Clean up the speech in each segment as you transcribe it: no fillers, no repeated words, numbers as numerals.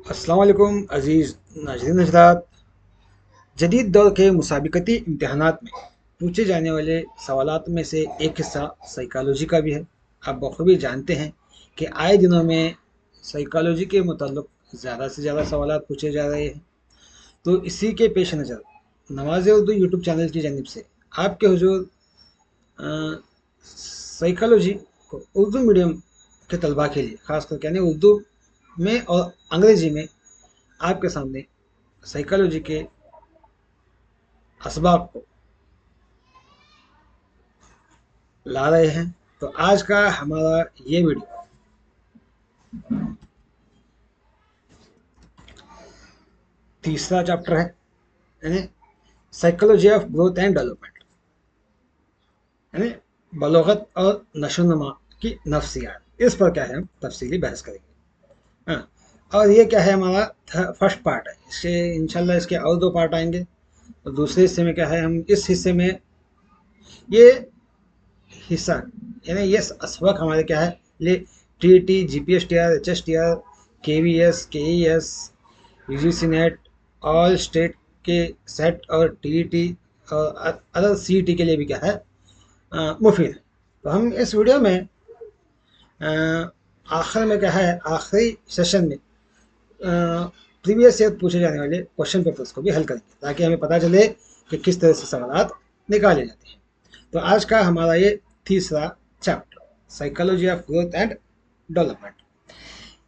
अस्सलाम वालेकुम अज़ीज़ नाज़रीन हज़रात। जदीद दौर के मुसाबिकती इम्तहानात में पूछे जाने वाले सवालात में से एक हिस्सा साइकोलॉजी का भी है। आप बखूबी जानते हैं कि आए दिनों में साइकोलॉजी के मुताल्लिक़ ज़्यादा से ज़्यादा सवालात पूछे जा रहे हैं। तो इसी के पेश नज़र नवाज़ उर्दू यूट्यूब चैनल की जानिब से आपके हुजूर साइकोलॉजी को उर्दू मीडियम के तलबा के लिए ख़ास करके यानी उर्दू में और अंग्रेज़ी में आपके सामने साइकोलॉजी के असबाब को ला रहे हैं। तो आज का हमारा ये वीडियो तीसरा चैप्टर है, यानी psychology of growth and development, यानी बलोगत और नशोनुमा की नफ्सियात। इस पर क्या है, हम तफसीली बहस करेंगे। हाँ, और ये क्या है, हमारा फर्स्ट पार्ट है। इससे इंशाल्लाह इसके और दो पार्ट आएंगे। और दूसरे हिस्से में क्या है, हम इस हिस्से में ये हिस्सा यानी ये सबक हमारे क्या है, ले T T G P S T R H S T R के वी एस के ई एस यू जी सी नेट ऑल स्टेट के सेट और टी टी और अदर सी टी के लिए भी क्या है, मुफीद है। तो हम इस वीडियो में आखिर में क्या है, आखिरी सेशन में प्रीवियस ईयर पूछे जाने वाले क्वेश्चन पेपर्स को भी हल करेंगे, ताकि हमें पता चले कि किस तरह से सवाल निकाले जाते हैं। तो आज का हमारा ये तीसरा chapter psychology of growth and development,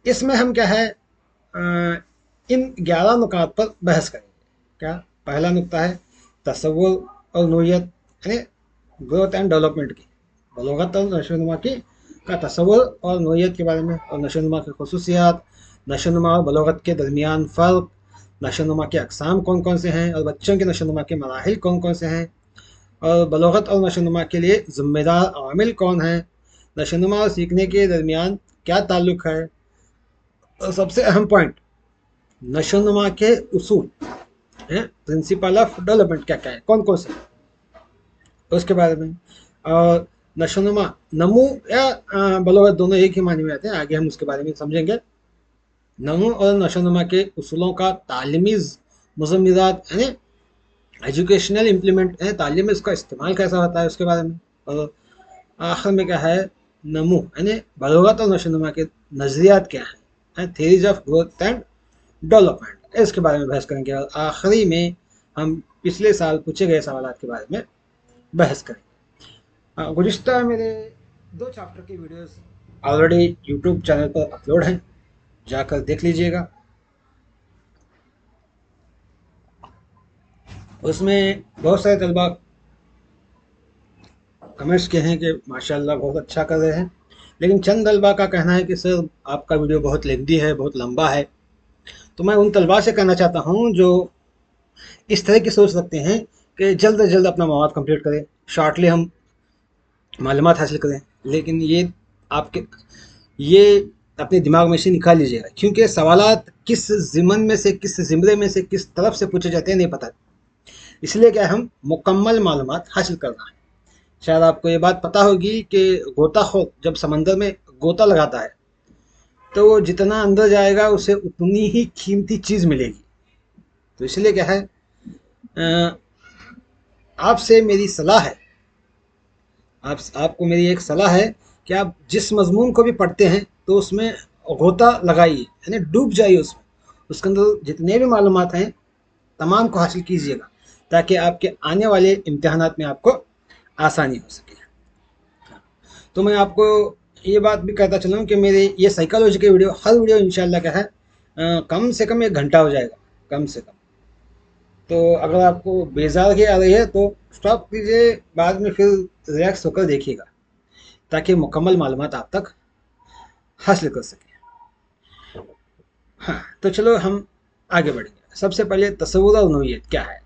इसमें हम क्या है, इन 11 नुकात पर बहस करेंगे। क्या पहला नुक्ता है तसव्वुर और नोयत, यानी ग्रोथ एंड डेवलपमेंट की, बलोगत और नशोनुमा की का तसव्वुर और नोयत के बारे में, और नशोनुमा की खसूसियात, नशोनुमा और बलोगत के दरमियान फ़र्क, नशोनुमा के अक़साम कौन कौन से हैं, और बच्चों के नशोनुमा के मराहिल कौन कौन से हैं, और बलोगत और नशोनुमा के लिए ज़िम्मेदार अवामिल कौन हैं, नशोनुमा और सीखने के दरमियान क्या ताल्लुक़ है, और सबसे अहम पॉइंट नशोनुमा के उसूल हैं, प्रिंसिपल ऑफ डेवलपमेंट क्या क्या है, कौन कौन से, उसके बारे में। और नशोनुमा नमू या बलोगत दोनों एक ही मायने में आते हैं, आगे हम उसके बारे में समझेंगे। नमू और नशोनुमा के उसूलों का तालीमी मुज़म्मिरात यानी एजुकेशनल इम्प्लीमेंट है, तालीम में इसका इस्तेमाल कैसा होता है उसके बारे में। और आखिर में क्या है, नमू यानी बलोगत और नशोनुमा के नज़रियात क्या हैं, theories of growth and development, इसके बारे में बहस करेंगे। और आखिरी में हम पिछले साल पूछे गए सवाल के बारे में बहस करेंगे। गुज़िश्ता मेरे 2 चैप्टर की वीडियोस ऑलरेडी यूट्यूब चैनल पर अपलोड हैं, जाकर देख लीजिएगा। उसमें बहुत सारे तलबा कमेंट्स किए हैं कि माशाल्लाह बहुत अच्छा कर रहे हैं, लेकिन चंद तलबा का कहना है कि सर आपका वीडियो बहुत लेंथी है, बहुत लंबा है। तो मैं उन तलबा से कहना चाहता हूँ जो इस तरह की सोच रखते हैं कि जल्द से जल्द अपना मवाद कंप्लीट करें, शॉर्टली हम मालूमात हासिल करें, लेकिन ये अपने दिमाग में से निकाल लीजिएगा, क्योंकि सवालात किस ज़िमन में से, किस ज़िम्रे में से, किस तरफ से पूछे जाते हैं नहीं पता। इसलिए क्या हम मुकम्मल मालूमात हासिल करना है। शायद आपको ये बात पता होगी कि गोताखोर जब समंदर में गोता लगाता है तो वो जितना अंदर जाएगा उसे उतनी ही कीमती चीज़ मिलेगी। तो इसलिए क्या है, आपसे मेरी सलाह है, आपको मेरी एक सलाह है कि आप जिस मजमून को भी पढ़ते हैं तो उसमें गोता लगाइए, यानी डूब जाइए उसमें, उसके अंदर जितने भी मालूमात हैं तमाम को हासिल कीजिएगा, ताकि आपके आने वाले इम्तहानात में आपको आसानी हो सके। तो मैं आपको ये बात भी कहता चलूँ कि मेरे ये साइकोलॉजी के वीडियो, हर वीडियो इंशाल्लाह क्या है, कम से कम 1 घंटा हो जाएगा, कम से कम। तो अगर आपको बेजारगी आ रही है तो स्टॉप कीजिए, बाद में फिर रिलैक्स होकर देखिएगा, ताकि मुकम्मल मालूमात आप तक हासिल कर सकें। हाँ, तो चलो हम आगे बढ़ेंगे। सबसे पहले तसव्वुर और नोयत क्या है,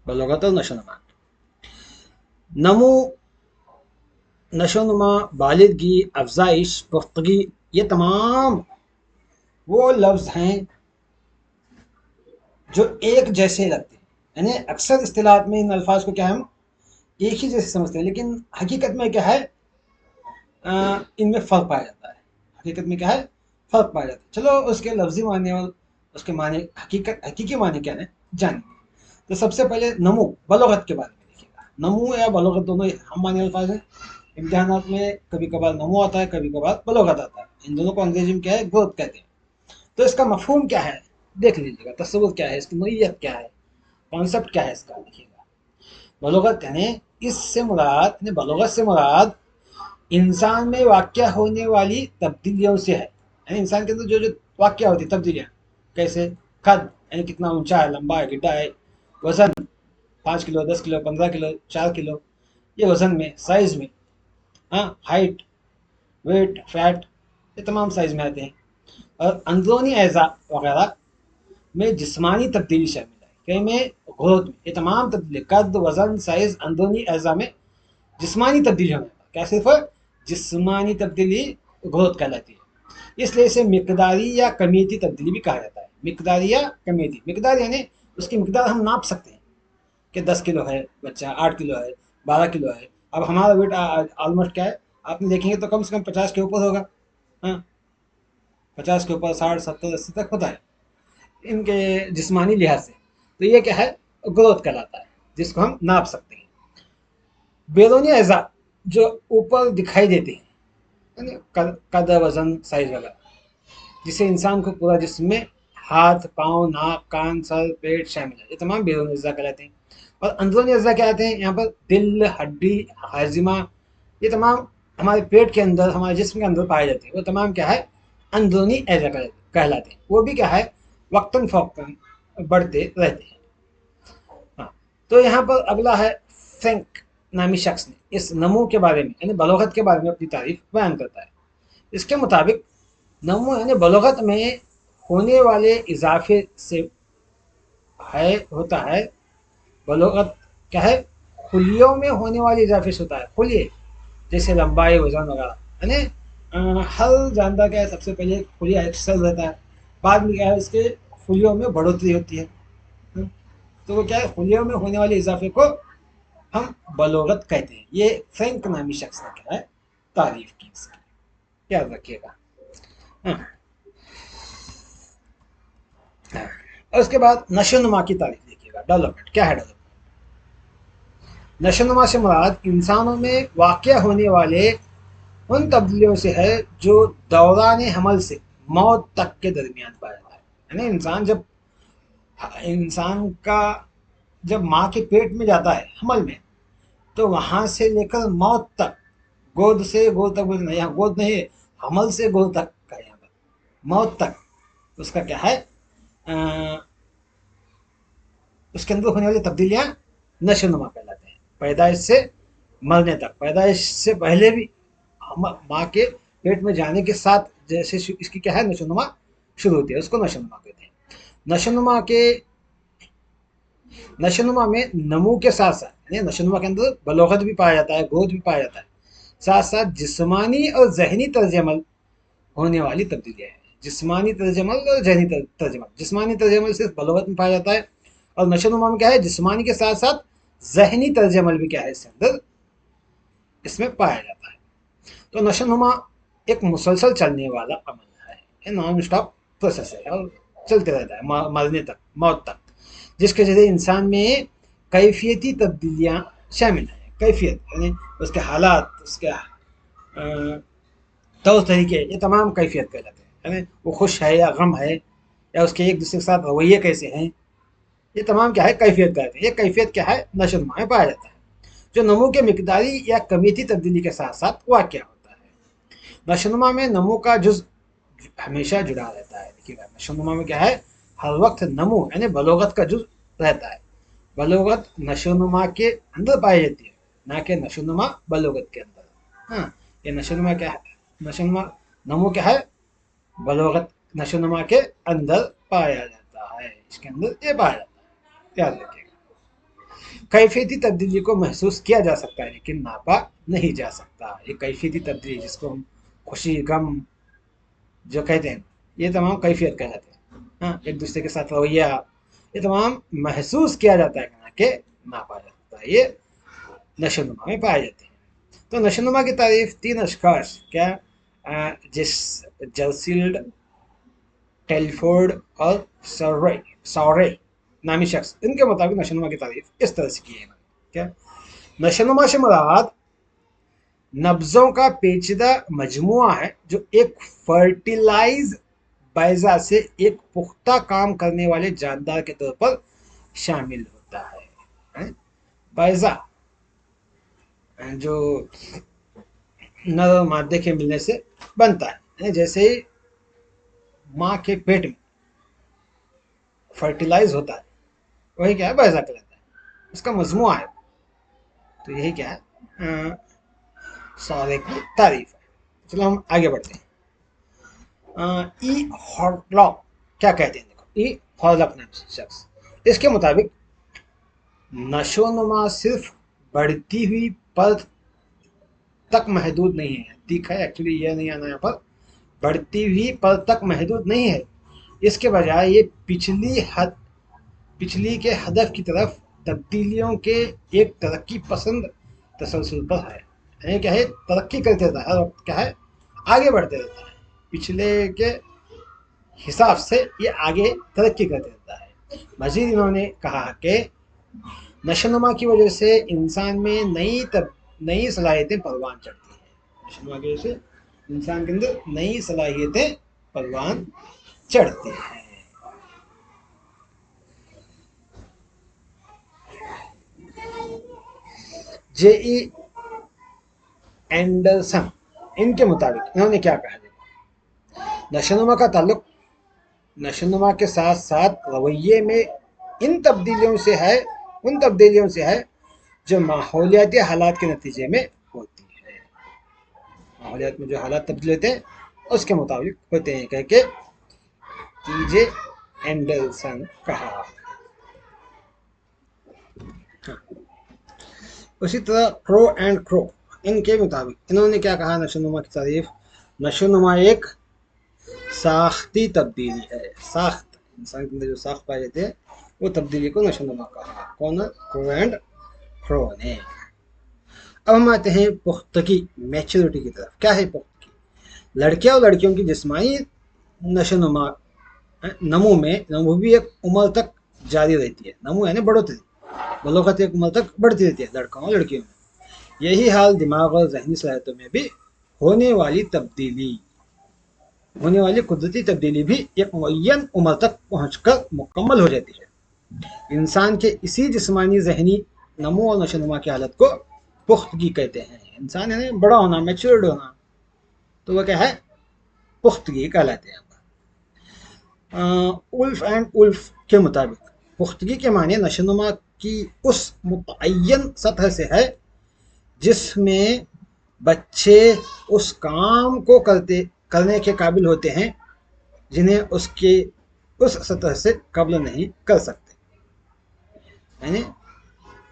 बलोगत और नशोनुमा। नमू, नशोनुमा, बालिदगी, अफजाइश, पुख्तगी, ये तमाम वो लफ्ज़ हैं जो एक जैसे लगते हैं, यानी अक्सर इस्तिलाहात में इन अल्फाज को क्या हम एक ही जैसे समझते हैं, लेकिन हकीकत में क्या है, इनमें फ़र्क पाया जाता है। हकीकत में क्या है, फर्क पाया जाता है। चलो उसके लफ्जी माने और उसके माने हकीकी माने क्या है जाने। तो सबसे पहले नमू बलोगत के बारे में देखिएगा। नमू या बलोगत दोनों हम माने अल्फाज हैं। इम्तिहानात में कभी कभार नमू आता है, कभी कभार बलोगत आता है। इन दोनों को अंग्रेजी में क्या है, ग्रोथ कहते हैं। तो इसका मफहूम क्या है देख लीजिएगा, तस्वुर क्या है, इसकी नोयत क्या है, कॉन्सेप्ट क्या है इसका देखिएगा। बलोगत यानी इससे मुराद यानी बलोगत से मुराद इंसान में वाक़या होने वाली तब्दीलियों से है। यानी इंसान के अंदर जो जो वाक़या होती है तब्दीलियाँ, कैसे कद यानी कितना ऊंचा है, लंबा है, गिड्डा है, वजन 5 किलो, 10 किलो, 15 किलो, 4 किलो, ये वजन में, साइज में, हाँ, हाइट, वेट, फैट, ये तमाम साइज में आते हैं। और अंदरूनी एज़ा वगैरह में जिस्मानी तब्दीली शामिल है, कई में ग्रोथ में, ये तमाम तब्दीली कद, वजन, साइज, अंदरूनी एज़ा में जिस्मानी तब्दीली होने का क्या सिर्फ जिस्मानी तब्दीली ग्रोथ कहलाती है। इसलिए इसे मिकदारी या कमीती तब्दीली भी कहा जाता है। मिकदारी या कमीती, मिकदार यानी उसकी मिकदार हम नाप सकते हैं कि 10 किलो है बच्चा, 8 किलो है, 12 किलो है। अब हमारा वेट ऑलमोस्ट क्या है, आपने देखेंगे तो कम से कम 50 के ऊपर होगा। हाँ, 50 के ऊपर, 60, 70, 80 तक होता है इनके जिस्मानी लिहाज से। तो ये क्या है, ग्रोथ कहलाता है, जिसको हम नाप सकते हैं। बैरूनी अज़ा जो ऊपर दिखाई देते हैं, यानी कद, वजन, साइज वगैरह, जिसे इंसान को पूरा जिस्म में हाथ, पाँव, नाक, कान, सर, पेट शामिल है, ये तमाम बैरूनी अज़ा कहलाते हैं। और अंदरूनी अज़ा क्या आते हैं यहाँ पर, दिल, हड्डी, हाजिमा, ये तमाम हमारे पेट के अंदर, हमारे जिस्म के अंदर पाए जाते हैं। वो तमाम क्या है, अंदरूनी अज़ा कहलाते हैं। वो भी क्या है, वक्तन फ़ौक्तन बढ़ते रहते हैं। हाँ, तो यहाँ पर अगला है, फ्रैंक नामी शख्स ने इस नमू के बारे में यानी बलोगत के बारे में अपनी तारीफ बयान करता है। इसके मुताबिक नमू यानी बलोगत में होने वाले इजाफे से है होता है। बलोगत क्या है, खुलियों में होने वाले इजाफे से होता है। खुलिये जैसे लंबाई, वजन वगैरह, यानी हर जानदार क्या है, सबसे पहले खुलिया एक्सल रहता है, बाद में क्या है उसके खुलियों में बढ़ोतरी होती है। तो वो क्या है, खुलियों में होने वाले इजाफे को हम बलोगत कहते हैं। ये फ्रैंक नामी शख्स ने क्या है तारीफ की इसकी, याद रखिएगा। हाँ, हाँ। और उसके बाद नशोनुमा की तारीफ देखिएगा। डेवलपमेंट क्या है, डेवलपमेंट नशोनुमा से मुराद इंसानों में वाक़या होने वाले उन तब्दीलियों से है जो दौरान हमल से मौत तक के दरमियान पाया जाता है। यानी इंसान का जब माँ के पेट में जाता है हमल में, तो वहां से लेकर मौत तक, गोद से गोद तक बोलना, यहाँ गोद नहीं है, हमल से गोद तक का, यहाँ पर मौत तक उसका क्या है, उसके अंदर होने वाली तब्दीलियां नशोनुमा कहलाते हैं। पैदाइश से मरने तक, पैदाइश से पहले भी, माँ के पेट में जाने के साथ जैसे इसकी क्या है नशोनुमा शुरू होती है, उसको नशोनुमा कहते हैं। नशोनुमा के नशोनुमा में नमू के साथ साथ, यानी नशोनुमा के अंदर बलोगत भी पाया जाता है, ग्रोथ भी पाया जाता है, साथ साथ जिस्मानी और जहनी तर्ज अमल होने वाली तब्दीलियाँ हैं। जिस्मानी तर्ज अमल और जहनी तर्ज अमल, जिस्मानी तर्ज अमल सिर्फ बलोगत में पाया जाता है, और नशोनुमा में क्या है, जिस्मानी के साथ साथ जहनी तर्ज अमल भी क्या है इसके अंदर, इसमें पाया जाता है। तो नशोनुमा एक मुसलसल चलने वाला अमल है, ये नॉन स्टॉप प्रोसेस है और चलते रहता है मरने तक, मौत तक, जिसके जरिए इंसान में कैफियती तब्दीलियाँ शामिल हैं। कैफियत यानी उसके हालात, उसके तौर तरीके, ये तमाम कैफियत कहलाते हैं। यानी वो खुश है या गम है, या उसके एक दूसरे के साथ रवैये कैसे हैं, ये तमाम क्या है कैफियत कहते हैं। ये कैफियत क्या है, नशोनुमा में पाया जाता है, जो नमू के मिकदारी या कमीती तब्दीली के साथ साथ वाक़या होता है। नशोनुमा में नमू का जुज़ हमेशा जुड़ा रहता है। देखिएगा, नशोनुमा में क्या है, हर वक्त नमू यानी बलोगत का जुज़ रहता है। बलोगत नशोनुमा के अंदर पाई जाती है, ना कि नशोनुमा बलोगत के अंदर। हाँ, ये नशोनुमा क्या है, नशोनुमा नमू क्या है, बलोगत नशोनुमा के अंदर पाया जाता है, इसके अंदर ये पाया जाता है, याद रखिएगा। कैफियती तब्दीली को महसूस किया जा सकता है लेकिन नापा नहीं जा सकता। ये कैफियती तब्दीली जिसको हम खुशी, गम जो कहते हैं, ये तमाम कैफियत कहलाते हैं। हाँ, एक दूसरे के साथ रवैया, ये तमाम महसूस किया जाता है, ना कि नापा जाता है। ये नशोनुमा में पाए जाते हैं। तो नशोनुमा की तारीफ तीन अशखास क्या, जिस जर्सील्ड, टेलफोर्ड और सॉरे नामी शख्स, इनके मुताबिक नशोनुमा की तारीफ इस तरह से की है। क्या नशोनुमा से मुराद नब्जों का पेचीदा मजमुआ है जो एक फर्टिलाइज बैजा से एक पुख्ता काम करने वाले जानदार के तौर पर शामिल होता है। बैजा जो नर और मादे के मिलने से बनता है, जैसे ही माँ के पेट में फर्टिलाइज होता है वही क्या है, बैजा कहलाता है, उसका मजमुआ है। तो यही क्या है, सारे की तारीफ है। चलो हम आगे बढ़ते हैं। ई हॉर्लॉक क्या कहते हैं, देखो ई हॉर्लॉक नाम शख्स, इसके मुताबिक नशोनुमा सिर्फ बढ़ती हुई परत तक महदूद नहीं है। तीखा है एक्चुअली, ये नहीं आना यहाँ पर, बढ़ती हुई परत तक महदूद नहीं है, इसके बजाय ये पिछली के हदफ की तरफ तब्दीलियों के एक तरक्की पसंद तसलसल पर है। यानी क्या है, तरक्की करते रहता है, हर वक्त क्या है, आगे बढ़ते रहता है, पिछले के हिसाब से ये आगे तरक्की करते रहता है। मजीद इन्होंने कहा कि नशोनुमा की वजह से इंसान में नई सलाहियतें परवान चढ़ती हैं। नशोनुमा की वजह से इंसान के अंदर नई सलाहियतें परवान चढ़ती हैं। जे.ई. एंडरसन, इनके मुताबिक इन्होंने क्या कहा, नशोनुमा का ताल्लुक नशोनुमा के साथ साथ रवैये में उन तब्दीलियों से है जो माहौलियाती हालात के नतीजे में होती है। माहौलियात में जो हालात तब्दील होते हैं उसके मुताबिक होते हैं, कह के टीजे एंडरसन कहा। उसी तरह क्रो एंड क्रो, इनके मुताबिक इन्होंने क्या कहा नशोनुमा की तारीफ, नशोनुमा एक साख्ती तब्दीली है। साख्त, इंसान के अंदर जो साख्त पाए जाते हैं वो तब्दीली को नशोनुमा कहा। कौन? क्रो एंड क्रो ने। अब हम आते हैं पुख्तगी, मैच्योरिटी की तरफ। क्या है पुख्तगी? लड़कियां और लड़कियों की जिस्मानी नशोनुमा नमू भी एक उम्र तक जारी रहती है। नमू यानी बढ़ोतरी, बलोगत एक उम्र तक बढ़ती रहती है लड़कों और लड़कियों में। यही हाल दिमाग और जहनी सलाहियतों में भी होने वाली कुदरती तब्दीली भी एक मुअय्यन उम्र तक पहुंचकर मुकम्मल हो जाती है। इंसान के इसी जिस्मानी जहनी नमो और नशोनुमा की हालत को पुख्तगी कहते हैं। इंसान यानी बड़ा होना, मैच्योर्ड होना, तो वह क्या है, पुख्तगी कहलाते हैं। उल्फ एंड उल्फ के मुताबिक पुख्तगी के माने नशोनुमा की उस मुतय्यन सतह से है जिसमें बच्चे उस काम को करने के काबिल होते हैं जिन्हें उसके उस सतह से कब्ल नहीं कर सकते। यानी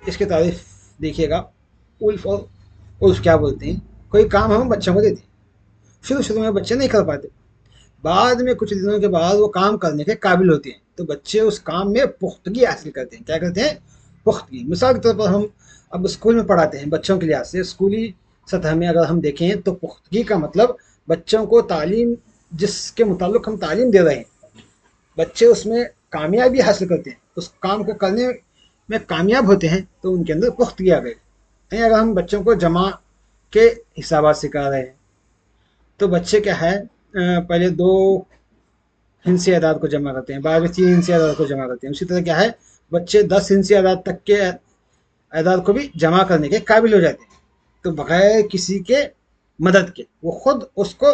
इसकी तारीफ देखिएगा, उल्फ और उल्फ क्या बोलते हैं, कोई काम हम बच्चों को देते हैं, शुरू में बच्चे नहीं कर पाते, बाद में कुछ दिनों के बाद वो काम करने के काबिल होते हैं, तो बच्चे उस काम में पुख्तगी हासिल करते हैं। क्या करते हैं? पुख्तगी। मिसाल के तौर पर हम अब स्कूल में पढ़ाते हैं बच्चों के लिहाज से, स्कूली सतह में अगर हम देखें तो पुख्तगी का मतलब बच्चों को तालीम, जिसके मुताल्लिक हम तालीम दे रहे हैं, बच्चे उसमें कामयाबी हासिल करते हैं, उस काम को करने में कामयाब होते हैं, तो उनके अंदर पुख्तगी आ गई। यानी अगर हम बच्चों को जमा के हिसाबात सिखा रहे हैं तो बच्चे क्या है, पहले 2 हिंसी आदाद को जमा करते हैं, बाद में 3 हिंसी आदाद को जमा करते हैं। उसी तरह क्या है, बच्चे 10 हिंसी आदाद तक के आदाद को भी जमा करने के काबिल हो जाते हैं, तो बगैर किसी के मदद के वो खुद उसको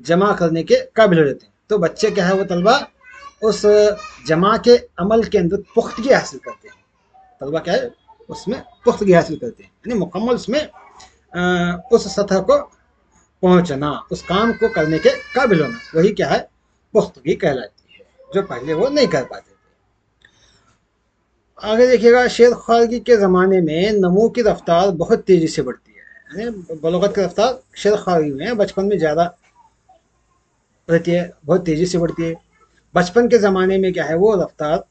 जमा करने के काबिल हो जाते हैं। तो बच्चे क्या है, वो तलबा उस जमा के अमल के अंदर पुख्तगी हासिल करते हैं। तलबा क्या है, उसमें पुख्तगी हासिल करते हैं, यानी मुकम्मल उसमें उस सतह को पहुंचना, उस काम को करने के काबिल होना, वही क्या है, पुख्तगी कहलाती है, जो पहले वो नहीं कर पाते थे। आगे देखिएगा, शेर खारगी के ज़माने में नमू की रफ्तार बहुत तेज़ी से बढ़ती है, यानी बलोगत की रफ्तार शेर खारगी में बचपन में ज़्यादा रहती है, बहुत तेज़ी से बढ़ती है। बचपन के ज़माने में क्या है, वो रफ्तार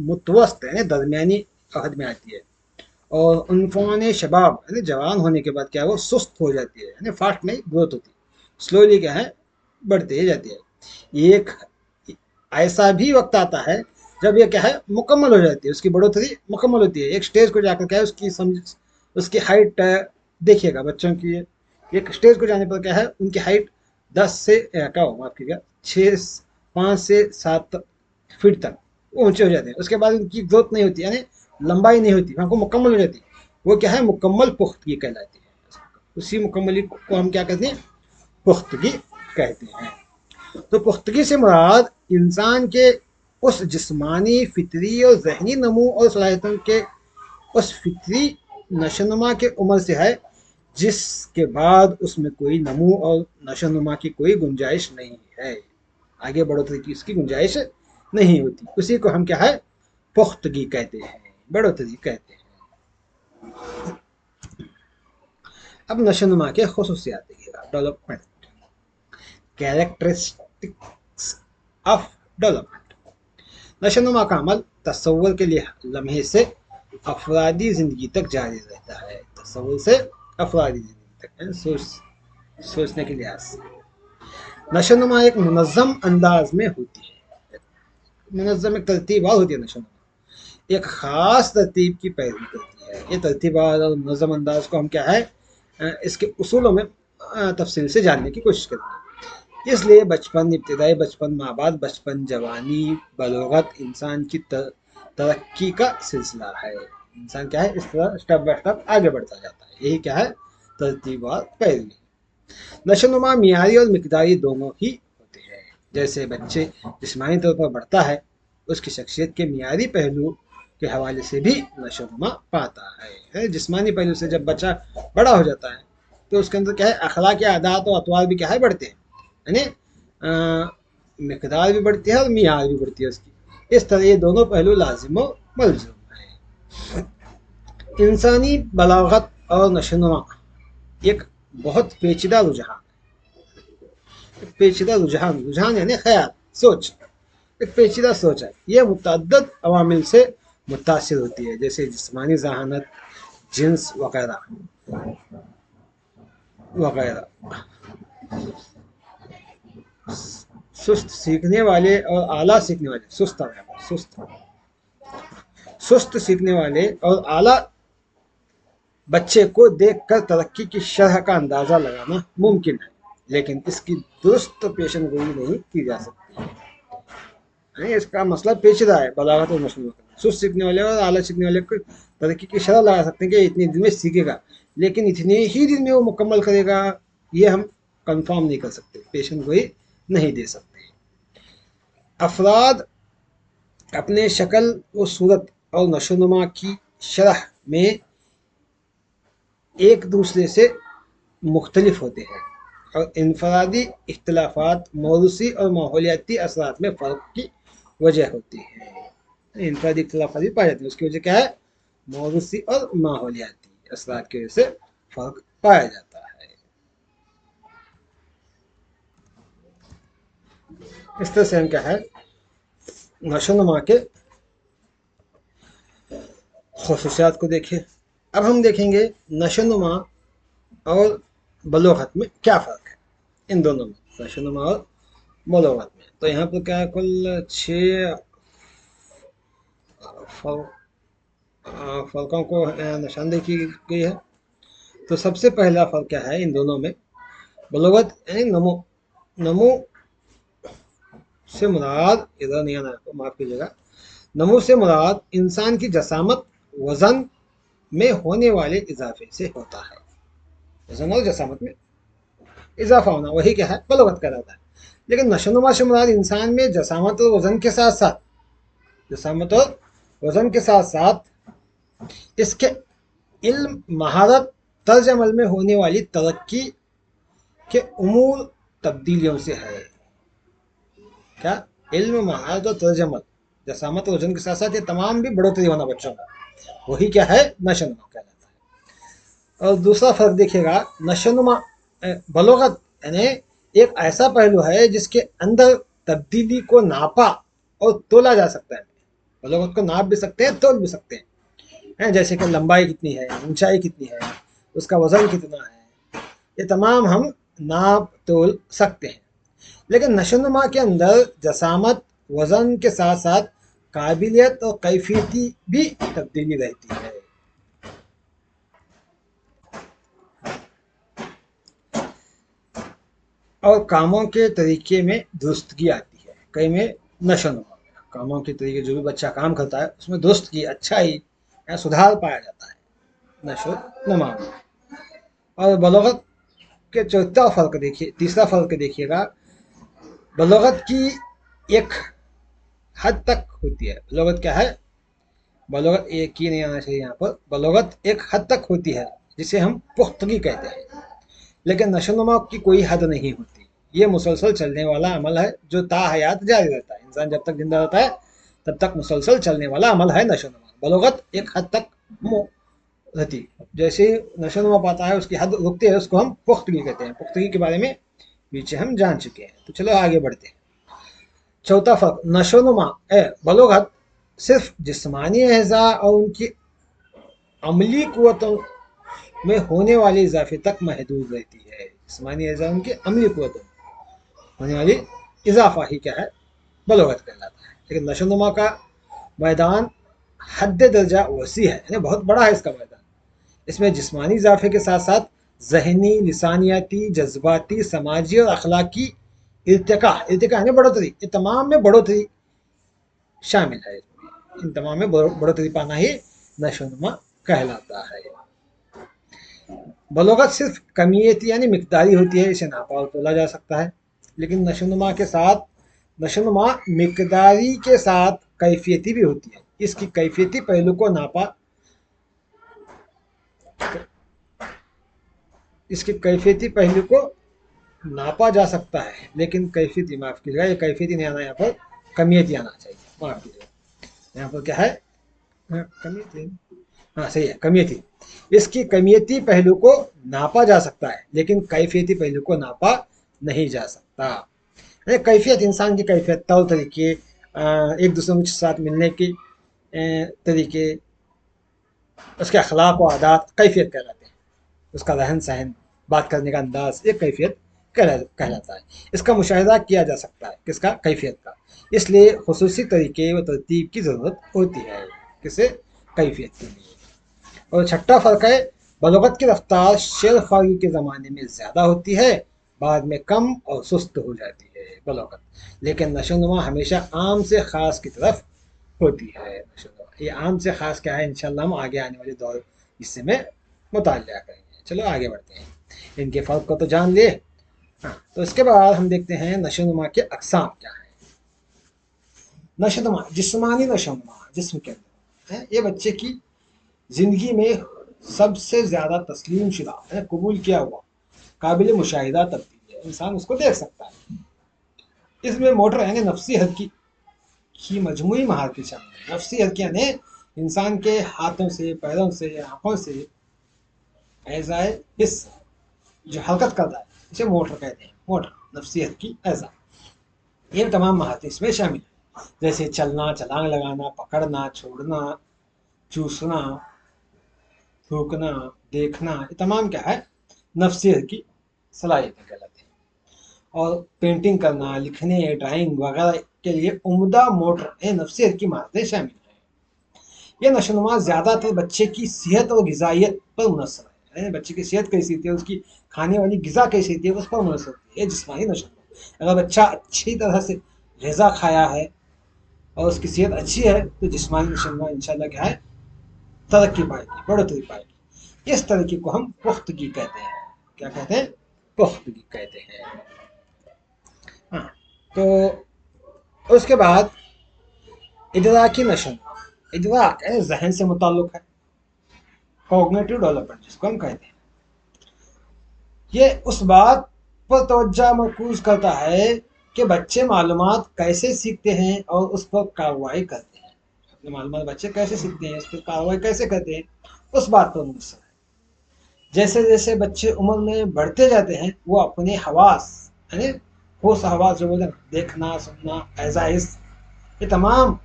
मुतवस्त यानी दरमियानी अहद में आती है, और उनफान शबाब यानी जवान होने के बाद क्या है, वो सुस्त हो जाती है, यानी फास्ट नहीं ग्रोथ होती, स्लोली क्या है, बढ़ती जाती है। ऐसा भी वक्त आता है जब ये क्या है मुकम्मल हो जाती है, उसकी बढ़ोतरी मुकम्मल होती है। एक स्टेज को जाकर क्या है उसकी समझ, उसकी हाइट देखिएगा बच्चों की, एक स्टेज को जाने पर क्या है उनकी हाइट 10 से क्या हो माफ कीजिएगा 5 से 7 फीट तक वो ऊंचे हो जाते हैं। उसके बाद उनकी ग्रोथ नहीं होती, यानी लंबाई नहीं होती, वहाँ को मुकम्मल हो जाती है। वो क्या है मुकम्मल पुख्तगी कहलाती है। उसी मुकम्मली को हम क्या कहते हैं पुख्तगी कहते हैं। तो पुख्तगी से मुराद इंसान के उस जिस्मानी फितरी और जहनी नमू और सलाहियतों के उस फितरी नशोनुमा के उम्र से है जिसके बाद उसमें कोई नमू और नशोनुमा की कोई गुंजाइश नहीं है, आगे बढ़ोतरी की उसकी गुंजाइश नहीं होती। उसी को हम क्या है पुख्तगी कहते हैं, बढ़ोतरी कहते हैं। अब नशोनुमा के खुसूसियात देखिएगा, डेवलपमेंट, कैरेक्टरिस्टिक्स ऑफ डेवलपमेंट। नशोनुमा का अमल तसव्वुर के लिए लम्हे से अफरादी ज़िंदगी तक जारी रहता है, तसव्वुर से अफरादी ज़िंदगी तक, सोचने के लिहाज से। नशोनुमा एक मुनज़्ज़म अंदाज में होती है, मुनज़्ज़म एक तरतीबवार होती है। नशोनुमा एक ख़ास तरतीब की पैरवी करती है। ये तरतीबवार और मुनज़्ज़म अंदाज को हम क्या है इसके उसूलों में तफसील से जानने की कोशिश करेंगे। इसलिए बचपन, इब्तिदाई बचपन, माँ बाप, बचपन, जवानी, बलोगत इंसान की तरक्की का सिलसिला है। इंसान क्या है इस तरह स्टेप बाय स्टेप आगे बढ़ता जाता है, यही क्या है तरतीबवार पैरवी। नशोनुमा मियारी और मिकदारी दोनों ही होते हैं। जैसे बच्चे जिस्मानी तौर पर बढ़ता है, उसकी शख्सियत के मियारी पहलू के हवाले से भी नशोनुमा पाता है। जिस्मानी पहलू से जब बच्चा बड़ा हो जाता है तो उसके अंदर क्या है अखलाक, आदात और अतवार भी क्या है बढ़ते हैं, यानी मिकदार भी बढ़ती है और मियार भी बढ़ती है उसकी। इस तरह ये दोनों पहलू लाजिम व मलजूम है। इंसानी बलागत और नशोनुमा एक बहुत पेचीदा रुझान है। पेचीदा रुझान, रुझान यानी ख्याल, सोच, एक पेचीदा सोच है। ये मुतअद्दिद अवामिल से मुतासिर होती है, जैसे जिस्मानी जहानत, जिन्स वगैरह वगैरह। सुस्त सीखने वाले और आला सीखने वाले, सुस्त सीखने वाले और आला बच्चे को देखकर तरक्की की शरह का अंदाजा लगाना मुमकिन है, लेकिन इसकी दुरुस्त पेशन गोई नहीं की जा सकती है। इसका मसला पेचीदा है बलागत और नशोनुमा का। सुस्त सीखने वाले और आला सीखने वाले को तरक्की की शरह लगा सकते हैं कि इतने दिन में सीखेगा, लेकिन इतने ही दिन में वो मुकम्मल करेगा ये हम कंफर्म नहीं कर सकते, पेशन गोई नहीं दे सकते। अफराद अपने शक्ल व सूरत और नशोनुमा की शरह में एक दूसरे से मुख्तलिफ होते हैं और इनफरादी इख्तलाफात मौरूसी और माहौलियाती असरात में फ़र्क की वजह होती है। इनफरादी इख्तलाफात भी पाए जाते हैं, उसकी वजह क्या है मौरूसी और माहौलियाती असरात की वजह से फ़र्क पाया जाता है। इस तरह से हम क्या है नशोनुमा के खुसूसियात को देखें। अब हम देखेंगे नशोनुमा और बलोगत में क्या फ़र्क है, इन दोनों में, नशोनुमा और बलोगत में। तो यहाँ पर क्या है कुल 6 फ़र्कों को निशानदेही की गई है। तो सबसे पहला फ़र्क क्या है इन दोनों में, बलोगत यानी नमो, नमो से मुराद, इधर नहीं आना आपको माफ़ कीजिएगा, नमो से मुराद इंसान की जसामत वज़न में होने वाले इजाफे से होता है। वज़न और जसामत में इजाफा होना वही क्या है बलोगत कहलाता है। लेकिन नशोनुमा से मुराद इंसान में जसामत और वज़न के साथ साथ, जसामत और वज़न के साथ साथ इसके इल्म, महारत, तर्ज अमल में होने वाली तरक्की के उमूर तब्दीलियों से है। क्या इल्म, महारत और तर्ज अमल, जसामत और वज़न के साथ साथ ये तमाम भी बढ़ोतरी होना बच्चों का, वही क्या है नशोनुमा कहलाता है। और दूसरा फ़र्क देखिएगा, नशोनुमा बलोगत यानी एक ऐसा पहलू है जिसके अंदर तब्दीली को नापा और तोला जा सकता है। बलोगत को नाप भी सकते हैं, तोल भी सकते हैं, जैसे कि लंबाई कितनी है, ऊंचाई कितनी है, उसका वज़न कितना है, ये तमाम हम नाप तोल सकते हैं। लेकिन नशोनुमा के अंदर जसामत वजन के साथ साथ काबिलियत और कैफियती भी तब्दीली रहती है। और कामों के तरीके में दुरुस्तगी आती है। कई में नशोनुमा, कामों के तरीके, जो भी बच्चा काम करता है उसमें दुरुस्तगी, अच्छाई या सुधार पाया जाता है नशोनुमा में। और बलोगत के चौथा फर्क देखिए, तीसरा फर्क देखिएगा, बलोगत की एक हद तक होती है। बलोगत क्या है? बलोगत एक ही नहीं आना चाहिए यहाँ पर, बलोगत एक हद तक होती है जिसे हम पुख्तगी कहते हैं, लेकिन नशोनुमा की कोई हद नहीं होती। ये मुसलसल चलने वाला अमल है जो ताहयात जारी रहता है। इंसान जब तक जिंदा रहता है तब तक मुसलसल चलने वाला अमल है नशोनुमा। बलोगत एक हद तक रहती, जैसे ही नशोनुमा पाता है उसकी हद रुकती है, उसको हम पुख्तगी कहते हैं। पुख्तगी के बारे में पीछे हम जान चुके हैं। तो चलो आगे बढ़ते हैं। चौथा फर्क, नशोनुमा बलोगत सिर्फ जिस्मानी अज़ा और उनकी अमली कुव्वतों में होने वाले इजाफे तक महदूद रहती है। जिस्मानी अज़ा उनकी अमली कुव्वतों में होने वाली इजाफा ही क्या है? बलोगत कहलाता है। लेकिन नशोनुमा का मैदान हद दर्जा वसी है, यानी बहुत बड़ा है इसका मैदान। इसमें जिस्मानी इजाफे के साथ साथ जहनी, लिसानियाती, जज्बाती, समाजी और अखलाकी इर्तिका है बढ़ोतरी, ये तमाम में बढ़ोतरी शामिल है। इन तमाम में बढ़ोतरी पाना ही नशोनुमा कहलाता है। बलोगत सिर्फ कमियती यानी मिकदारी होती है, इसे नापा और तोला जा सकता है। लेकिन नशोनुमा मिकदारी के साथ कैफियती भी होती है। इसकी कैफियती पहलू को नापा जा सकता है, लेकिन कैफियती, माफ कीजिएगा, ये कैफियती नहीं आना, यहाँ पर कमियती आना चाहिए, माफ कीजिएगा। यहाँ पर क्या है? कमियती, हाँ सही है, कमियती। इसकी कमियती पहलू को नापा जा सकता है, लेकिन कैफियती पहलू को नापा नहीं जा सकता। कैफियत, इंसान की कैफियत, तौर तरीके, एक दूसरे के साथ मिलने के तरीके, उसके अखलाक व आदात कैफियत कहलाते हैं। उसका रहन सहन, बात करने का अंदाज, एक कैफियत कहलाता है। इसका मुशाहिदा किया जा सकता है, किसका? कैफियत का। इसलिए खुसूसी तरीके व तरतीब की ज़रूरत होती है, किसे? कैफियत के लिए। और छठा फ़र्क है, बलोगत की रफ्तार शेर ख्वागी के ज़माने में ज़्यादा होती है, बाद में कम और सुस्त हो जाती है बलोगत। लेकिन नशोनुमा हमेशा आम से ख़ास की तरफ होती है। ये आम से ख़ास क्या है, इंशाअल्लाह हम आगे आने वाले दौर हिस्से में मुताल्ला करेंगे। चलो आगे बढ़ते हैं, इनके फ़र्क को तो जान लिए। हाँ, तो इसके बाद हम देखते हैं नशोनुमा के अक़साम क्या है। नशोनुमा, जिस्मानी नशोनुमा, जिस्म के अंदर है, ये बच्चे की ज़िंदगी में सबसे ज़्यादा तस्लीम शुदा है, कबूल किया हुआ, काबिल मुशाहिदा तब्दीली है, इंसान उसको देख सकता है। इसमें मोटर यानी नफसी हद की मजमूई महारतें शामिल है। नफसी हद यानी इंसान के हाथों से, पैरों से, आँखों से ऐसा हिस्स जो हरकत करता है, इसे मोटर कहते हैं। मोटर, नफसियत की ऐसा, ये तमाम महारतें इसमें शामिल है, जैसे चलना, छलांग लगाना, पकड़ना, छोड़ना, चूसना, थूकना, देखना, ये तमाम क्या है? नफसियत की सलाहियतें कहलाती हैं। और पेंटिंग करना, लिखने, ड्राइंग वगैरह के लिए उम्दा मोटर नफसियत की महारतें शामिल हैं। यह नशोनुमा ज़्यादातर बच्चे की सेहत और ग़िज़ाइयत पर मुनहसर है, बच्चे की सेहत कैसी होती है, उसकी खाने वाली ग़िज़ा कैसी होती है, उस पर मुनहसर होती है जिस्मानी नशोनुमा। अगर बच्चा अच्छी तरह से ग़िज़ा खाया है और उसकी सेहत अच्छी है तो जिस्मानी नशोनुमा इंशाअल्लाह क्या है? तरक्की पाएगी, बढ़ोतरी पाएगी। इस तरक्की को हम पुख्तगी कहते हैं। क्या कहते हैं? पुख्तगी कहते हैं। हाँ, तो उसके बाद इदराकी नशोनुमा, इदराक जहन से मुताल्लुक है, कॉग्निटिव डेवलपमेंट जिसको हम कहते हैं। ये उस बात पर तवज्जो मरकूज करता है कि बच्चे मालूमात कैसे सीखते हैं और उस पर कार्रवाई करते हैं। अपने मालूमात बच्चे कैसे सीखते हैं, उस पर कार्रवाई कैसे करते हैं, उस बात पर मुनहसर है। जैसे जैसे बच्चे उम्र में बढ़ते जाते हैं, वो अपने हवास यानी होश हवास जो बोलते हैं, देखना, सुनना, एजाइज, ये तमाम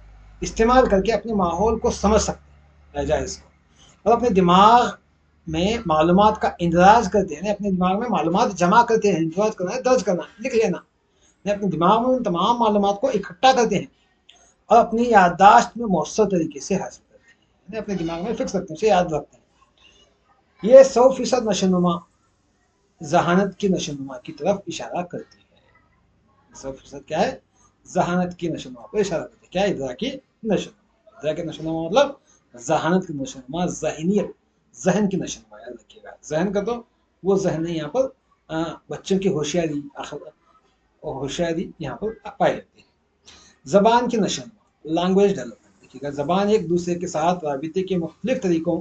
इस्तेमाल करके अपने माहौल को समझ सकते हैं, एजाइज को, और अपने दिमाग में मालूमात का इंदराज करते हैं, अपने दिमाग में मालूमात जमा करते हैं। इंदराज करना है, दर्ज करना, लिख लेना, अपने दिमाग में उन तमाम मालूमात को इकट्ठा करते हैं और अपनी याददाश्त में मौसर तरीके से हासिल करते हैं, अपने दिमाग में फिक्स रखते हैं, उसे याद रखते हैं। ये 100% नशोनुमा जहानत की नशोनुमा की तरफ इशारा करती है। 100% क्या है? जहानत की नशोनुमा पर इशारा करती है। क्या? इदराकी नशोनुमा। इदराकी नशोनुमा मतलब जहानत की नशोनुमा, जहनियत, जहन की नशोनुमा। याद रखिएगा, जहन का तो वो जहन है, यहाँ पर बच्चों की होशियारी, होशियारी यहाँ पर पाई जाती है। जबान की नशोनुमा, लैंग्वेज डेवलपमेंट। देखिएगा, जबान एक दूसरे के साथ राबिते के मुख्तलिफ तरीकों,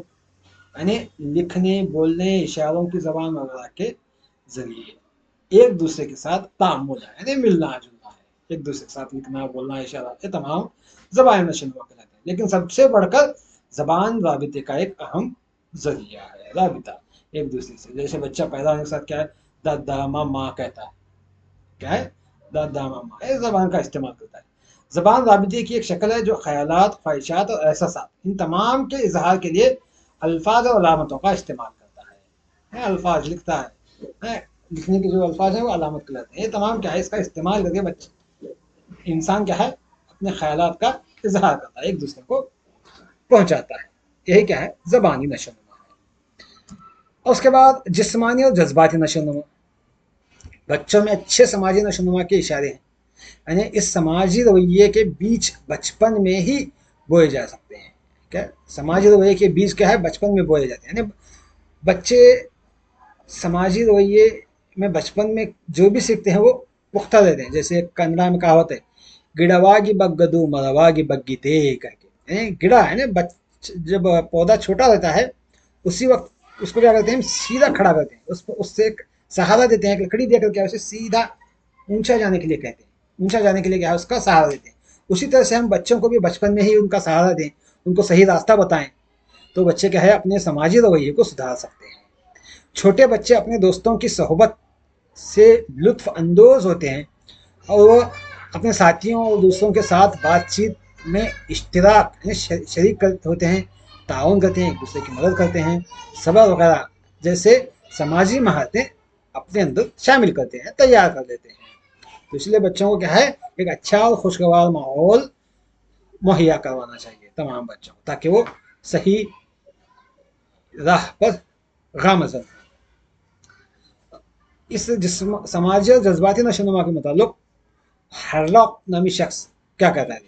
यानी लिखने, बोलने, इशारों की जबान वगैरह के जरिए एक दूसरे के साथ तामुल है, यानी मिलना जुलना है। एक दूसरे के साथ लिखना, बोलना, इशारा, ये तमाम जबान नशोनुमा कहलाते हैं। लेकिन सबसे बढ़कर जबान राबिते का एक अहम जरिया है। राबिता एक दूसरे से, जैसे बच्चा पैदा होने के साथ क्या है, दादा मामा कहता है। क्या है? दादा मामा, ये जबान का इस्तेमाल करता है। जबान राबिते की एक शक्ल है जो ख्यालात, ख्वाहिशात और एहसासात, इन तमाम के इजहार के लिए अल्फाज और अलामतों का इस्तेमाल करता है। अल्फाज लिखता है, लिखने के जो अल्फाज हैं वो अलामत कहलाते हैं। ये तमाम क्या है, इसका इस्तेमाल करके बच्चे, इंसान क्या है, अपने ख्यालात का इजहार करता है, एक दूसरे को पहुंचाता है। यही क्या है, जबानी नशोनुमा है। और उसके बाद जिस्मानी और जज्बाती नशोनुमा। बच्चों में अच्छे समाजी नशोनुमा के इशारे हैं, यानी इस समाजी रवैये के बीच बचपन में ही बोए जा सकते हैं। क्या? समाजी रवैये के बीज क्या है, बचपन में बोए जाते हैं। यानी बच्चे समाजी रवैये में बचपन में जो भी सीखते हैं वो पुख्ता रहते हैं। जैसे कन्नड़ा में कहावत है, गिड़वागी बग्गदू मरवागी बग्गीते करके। यानी गिड़ा है ना, जब पौधा छोटा रहता है उसी वक्त उसको क्या करते हैं, सीधा खड़ा करते हैं, उससे एक सहारा देते हैं, एक लकड़ी देकर क्या उसे सीधा ऊंचा जाने के लिए कहते हैं। ऊंचा जाने के लिए क्या है, उसका सहारा देते हैं। उसी तरह से हम बच्चों को भी बचपन में ही उनका सहारा दें, उनको सही रास्ता बताएं, तो बच्चे क्या है, अपने समाजी रवैये को सुधार सकते हैं। छोटे बच्चे अपने दोस्तों की सोहबत से लुत्फ अंदोज होते हैं और वो अपने साथियों और दूसरों के साथ बातचीत में इश्तिराक शरीक होते हैं, ताउन करते हैं, एक दूसरे की मदद करते हैं, सब्र वगैरह जैसे समाजी महारतें अपने अंदर शामिल करते हैं, तैयार कर देते हैं। तो इसलिए बच्चों को क्या है, एक अच्छा और खुशगवार माहौल मुहैया करवाना चाहिए तमाम बच्चों को, ताकि वो सही राह पर गामजन। इस समाजी और जज्बाती नशोनुमा के मुताबिक हरलॉक नामी शख्स क्या कहता है,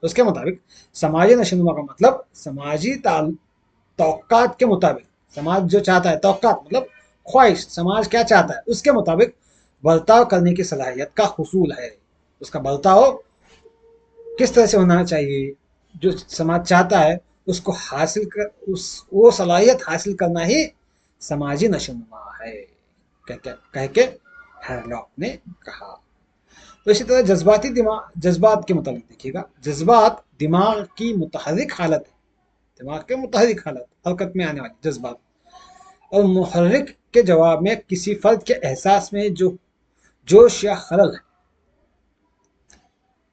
उसके मुताबिक समाजी नशोनुमा का मतलब समाजी तौक़ात के मुताबिक, समाज जो चाहता है, तौक़ात मतलब ख्वाहिश, समाज क्या चाहता है उसके मुताबिक बर्ताव करने की सलाहियत का हुसूल है। उसका बर्ताव किस तरह से होना चाहिए, जो समाज चाहता है उसको हासिल कर, वो सलाहियत हासिल करना ही समाजी नशोनुमा है, कह के हरलॉक ने कहा। तो इसी तरह जज्बाती दिमाग, जज्बात के मुताबिक देखिएगा, जज्बात दिमाग की मुतहर्रिक हालत है, दिमाग के मुतहर्रिक हालत, हरकत में आने वाली जज्बात, और मुहर्रिक के जवाब में किसी फर्द के एहसास में जो जोश या खलल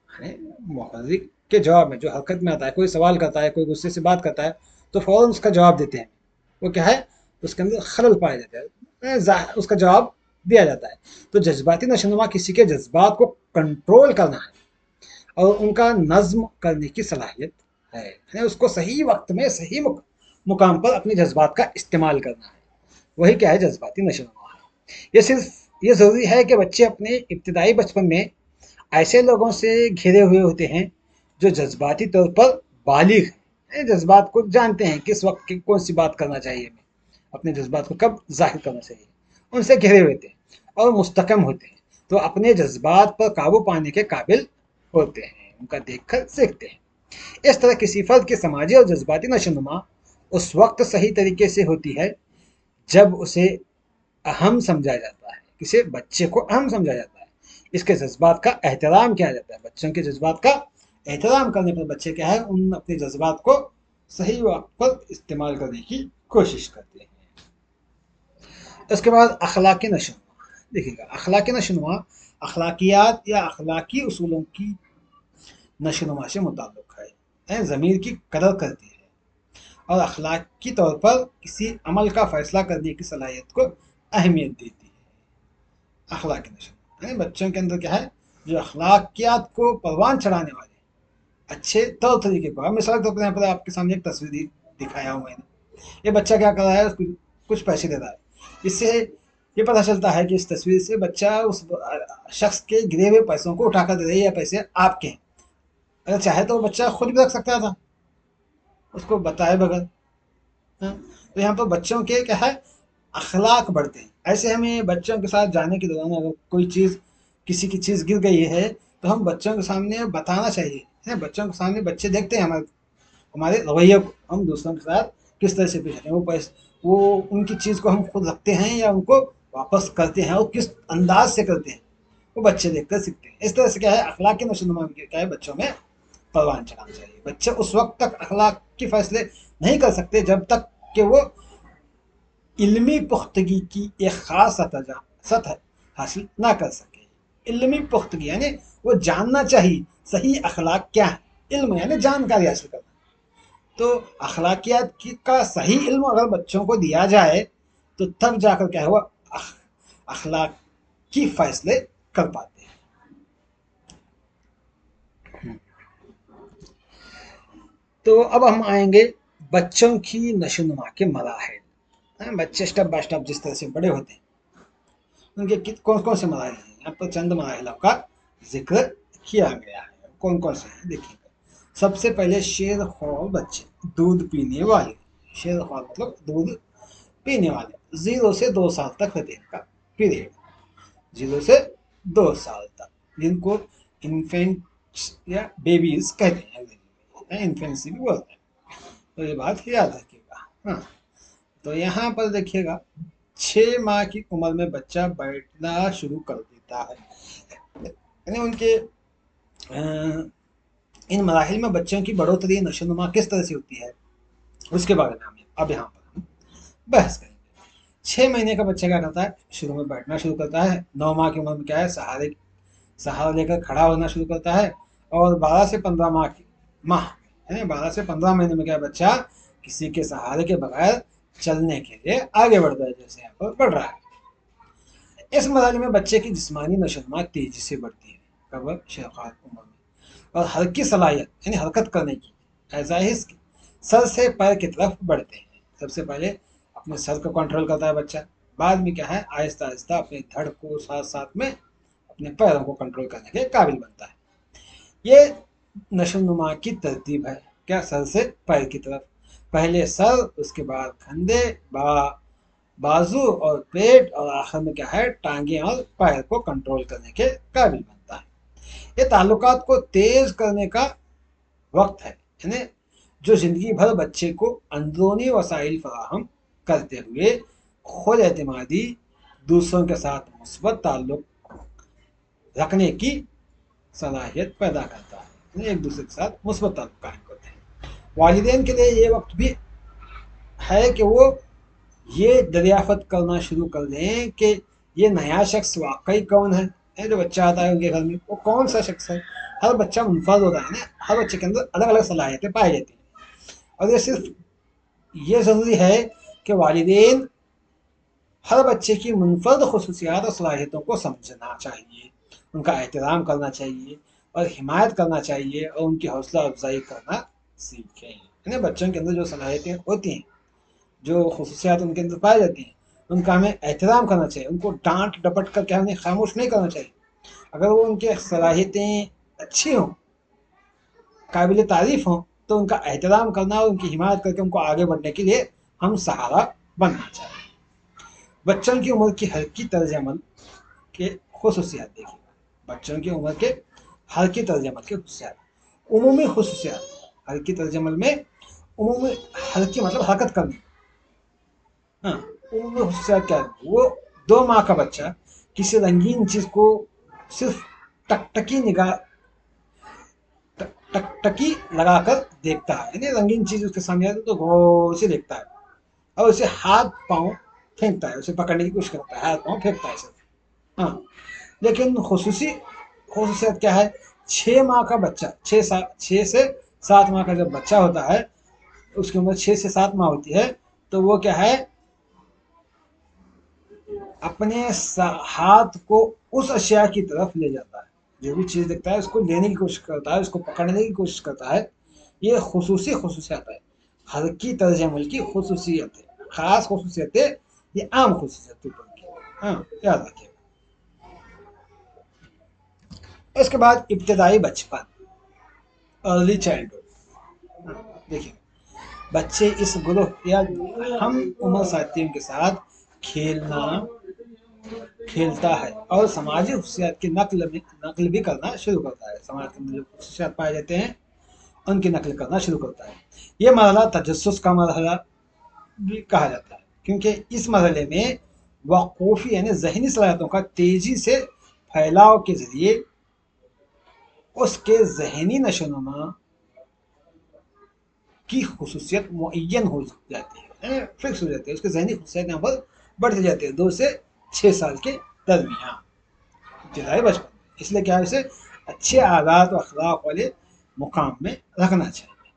है, मुहर्रिक के जवाब में जो हरकत में आता है, कोई सवाल करता है, कोई गुस्से से बात करता है तो फौरन उसका जवाब देते हैं, वो क्या है, उसके अंदर खलल पाया जाता है, उसका जवाब दिया जाता है। तो जज्बाती नशोनुमा किसी के जज्बात को कंट्रोल करना है और उनका नज्म करने की सलाहियत है, यानी उसको सही वक्त में सही मुकाम पर अपने जज्बात का इस्तेमाल करना है, वही क्या है, जज्बाती नशोनुमा है। ये सिर्फ ये ज़रूरी है कि बच्चे अपने इब्तदाई बचपन में ऐसे लोगों से घिरे हुए होते हैं जो जज्बाती तौर पर बालिग हैं, जज्बात को जानते हैं, किस वक्त की कौन सी बात करना चाहिए, हमें अपने जज्बात को कब जाहिर करना चाहिए, उनसे घिरे हुए होते हैं और मुस्तकम होते हैं, तो अपने जज्बात पर काबू पाने के काबिल होते हैं, उनका देखकर सीखते हैं। इस तरह किसी फर्द की समाजी और जज्बाती नशोनुमा उस वक्त सही तरीके से होती है जब उसे अहम समझा जाता है, किसी बच्चे को अहम समझा जाता है, इसके जज्बात का एहतराम किया जाता है। बच्चों के जज्बात का एहतराम करने पर बच्चे क्या है, उन अपने जज्बात को सही वक्त पर इस्तेमाल करने की कोशिश करते हैं। उसके बाद अखलाकी नशोनुमा। देखिएगा, अखलाकी नशोनुमा अखलाकियात या अखलाकी उसूलों की नशोनुमा से मुताल्लुक है, ज़मीर की कदर करती है और अखलाकी तौर पर किसी अमल का फैसला करने की सलाहियत को अहमियत देती है। अखलाकी नशोनुमा यानी बच्चों के अंदर क्या है, جو اخلاقیات کو پروان چڑھانے والے اچھے طور طریقے کو، اب مثال کے طور پر یہاں پر آپ کے سامنے ایک تصویر دکھایا ہوں میں نے. یہ بچہ کیا کر رہا ہے، اس کو کچھ پیسے دے رہا ہے. اس سے یہ پتہ چلتا ہے کہ اس تصویر سے بچہ اس شخص کے گرے ہوئے پیسوں کو اٹھا کر دے رہا ہے، یا پیسے آپ کے ہیں. اگر چاہے تو بچہ خود بھی رکھ سکتا تھا اس کو بتائے بغیر. ہاں، تو یہاں پر بچوں کے کیا ہے، اخلاق بڑھتے ہیں. ایسے ہمیں بچوں کے ساتھ جانے کے دوران اگر کوئی چیز، کسی کی چیز گر گئی ہے تو ہم بچوں کے سامنے بتانا چاہیے. بچوں کے سامنے بچے دیکھتے ہیں ہمارے رویے کو، ہم دوسروں کے ساتھ کس طرح سے پیش آتے ہیں. وہ ان کی چیز کو ہم خود رکھتے ہیں یا ان کو واپس کرتے ہیں، اور کس انداز سے کرتے ہیں، وہ بچے دیکھ کر سیکھتے ہیں. اس طرح سے کیا ہے، اخلاق کی نشو و نما کیا ہے، بچوں میں پروان چڑھانا چاہیے. بچے اس وقت تک اخلاق کی فیصلے نہیں کر سکتے جب تک کہ وہ علمی پختگی کی ایک خاص سطح حاصل نہ کر سکے. علمی پختگی یعنی وہ جاننا چاہیے صحیح اخلاق کیا ہے. علم یعنی جانکاری حاصل کرنا. تو اخلاقیات کا صحیح علم اگر بچوں کو دیا جائے تو تب جا کر کیا ہوا، اخلاق کی فیصلے کر پاتے ہیں. تو اب ہم آئیں گے بچوں کی نشو و نما کے مراحل. بچے اسٹیپ بائی اسٹیپ جس طرح سے بڑے ہوتے ہیں ان کے کون کون سے مراحل ہیں، یہاں پر چند مراحلوں کا ذکر کیا گیا ہے. کون کون سے ہیں دیکھیے. سب سے پہلے شیر خوار بچے، دودھ پینے والے. شیر خوار مطلب دودھ پینے والے. 0 سے 2 سال تک رہتے ہیں کا پیریڈ. 0 سے 2 سال تک جن کو انفینٹس یا بیبیز کہتے ہیں، انفینسی بھی بولتے ہیں. تو یہ بات یاد رکھیے گا. ہاں، تو یہاں پر دیکھیے گا 6 ماہ کی عمر میں بچہ بیٹھنا شروع کر دیتا ہے. یعنی ان کے ان مراحل میں بچوں کی بڑھوتری، نشو و نما کس طرح سے ہوتی ہے اس کے بارے میں ہم اب یہاں پر ہم بحث کریں گے. 6 مہینے کا بچہ کیا کرتا ہے، شروع میں بیٹھنا شروع کرتا ہے. 9 ماہ کی عمر میں کیا ہے، سہارا لے کر کھڑا ہونا شروع کرتا ہے. اور 12 سے 15 یعنی 12 سے 15 مہینے میں کیا بچہ کسی کے سہارے کے بغیر چلنے کے لیے آگے بڑھتا ہے، جیسے یہاں پر بڑھ رہا ہے. اس مرحلے میں بچے کی جسمانی نشو و نما تیزی سے بڑھتی ہے. کب، شیخوات عمر میں. اور حرکی صلاحیت یعنی حرکت کرنے کی اعزائش سر سے پیر کی طرف بڑھتے ہیں. سب سے پہلے اپنے سر کو کنٹرول کرتا ہے بچہ، بعد میں کیا ہے، آہستہ آہستہ اپنے دھڑ کو ساتھ ساتھ میں اپنے پیروں کو کنٹرول کرنے کے قابل بنتا ہے. یہ نشو و نما کی ترتیب ہے. کیا، سر سے پیر کی طرف. پہلے سر، اس کے بعد کندھے، بازو اور پیٹ، اور آخر میں کیا ہے، ٹانگیں اور پیر کو کنٹرول کرنے کے قابل بنتا ہے. یہ تعلقات کو تیز کرنے کا وقت ہے، یعنی جو زندگی بھر بچے کو اندرونی وسائل فراہم کرتے ہوئے خود اعتمادی، دوسروں کے ساتھ مثبت تعلق رکھنے کی صلاحیت پیدا کرتا ہے. یعنی ایک دوسرے کے ساتھ مثبت تعلق قائم کرتے ہیں. والدین کے لیے یہ وقت بھی ہے کہ وہ یہ دریافت کرنا شروع کر دیں کہ یہ نیا شخص واقعی کون ہے. جو بچہ آتا ہے ان کے گھر میں وہ کون سا شخص ہے. ہر بچہ منفرد ہوتا ہے نا، ہر بچے کے اندر الگ الگ صلاحیتیں پائی جاتی ہیں. اور یہ صرف یہ ضروری ہے کہ والدین ہر بچے کی منفرد خصوصیات اور صلاحیتوں کو سمجھنا چاہیے، ان کا احترام کرنا چاہیے اور حمایت کرنا چاہیے، اور ان کی حوصلہ افزائی کرنا سیکھیں. یعنی بچوں کے اندر جو صلاحیتیں ہوتی ہیں، جو خصوصیات ان کے اندر پائی جاتی ہیں، ان کا ہمیں احترام کرنا چاہیے. ان کو ڈانٹ ڈپٹ کر کے ہمیں خاموش نہیں کرنا چاہیے. اگر وہ ان کے صلاحیتیں اچھی ہوں، قابل تعریف ہوں، تو ان کا احترام کرنا اور ان کی حمایت کر کے ان کو آگے بڑھنے کے لیے ہم سہارا بننا چاہیے. بچوں کی عمر کی حرکی طرز عمل کے خصوصیات دیکھیے. بچوں کی عمر کے حرکی طرز عمل کے خصوصیات، عمومی خصوصیات. حرکی طرز عمل میں عمومی، حرکی مطلب حرکت کرنا. ہاں، عمومی خصوصیات کیا ہے، وہ 2 ماہ کا بچہ کسی رنگین چیز کو صرف ٹکٹکی لگا کر دیکھتا ہے. یعنی رنگین چیز اس کے سامنے آتی تو غور سے دیکھتا ہے، اور اسے ہاتھ پاؤں پھینکتا ہے، اسے پکڑنے کی کوشش کرتا ہے، ہاتھ پاؤں پھینکتا ہے صرف. ہاں، لیکن خصوصیت کیا ہے، 6 ماہ کا بچہ، 6 سے 7 ماہ کا جب بچہ ہوتا ہے، اس کی عمر 6 سے 7 ماہ ہوتی ہے، تو وہ کیا ہے، اپنے ہاتھ کو اس اشیاء کی طرف لے جاتا ہے जो भी चीज़ देखता है उसको लेने की कोशिश करता है, उसको पकड़ने की कोशिश करता है। ये खसूसियत है, हर की तर्ज अमल की खसूसियत है, खास खसूसियत है, ये आम खसूसियत ऊपर की। हाँ, याद रखिए। इसके बाद इब्तदाई बचपन, अर्ली चाइल्डहुड। देखिए, बच्चे इस ग्रुप या हम उम्र साथियों के साथ खेलना खेलता है और सामाजिक खुशियात की नकल भी करना शुरू करता है। समाज के अंदर जो खुशियात पाए जाते हैं उनकी नकल करना शुरू करता है। ये मरहला तजस्सुस का मरहला भी कहा जाता है, क्योंकि इस मरहले में वक़ूफ़ी यानी ज़हनी सलाहियतों का तेज़ी से फैलाव के ज़रिए उसके ज़हनी नशोनुमा की खुसूसियत मुअय्यन हो जाती है, फिक्स हो जाती है। उसकी ज़हनी खुसूसियत यहाँ पर बढ़ती जाती है 2 से 6 साल के दरमियान, इब्तिदाई बचपन। इसलिए क्या है, इसे अच्छे आदात व अखलाक वाले मुकाम में रखना चाहिए।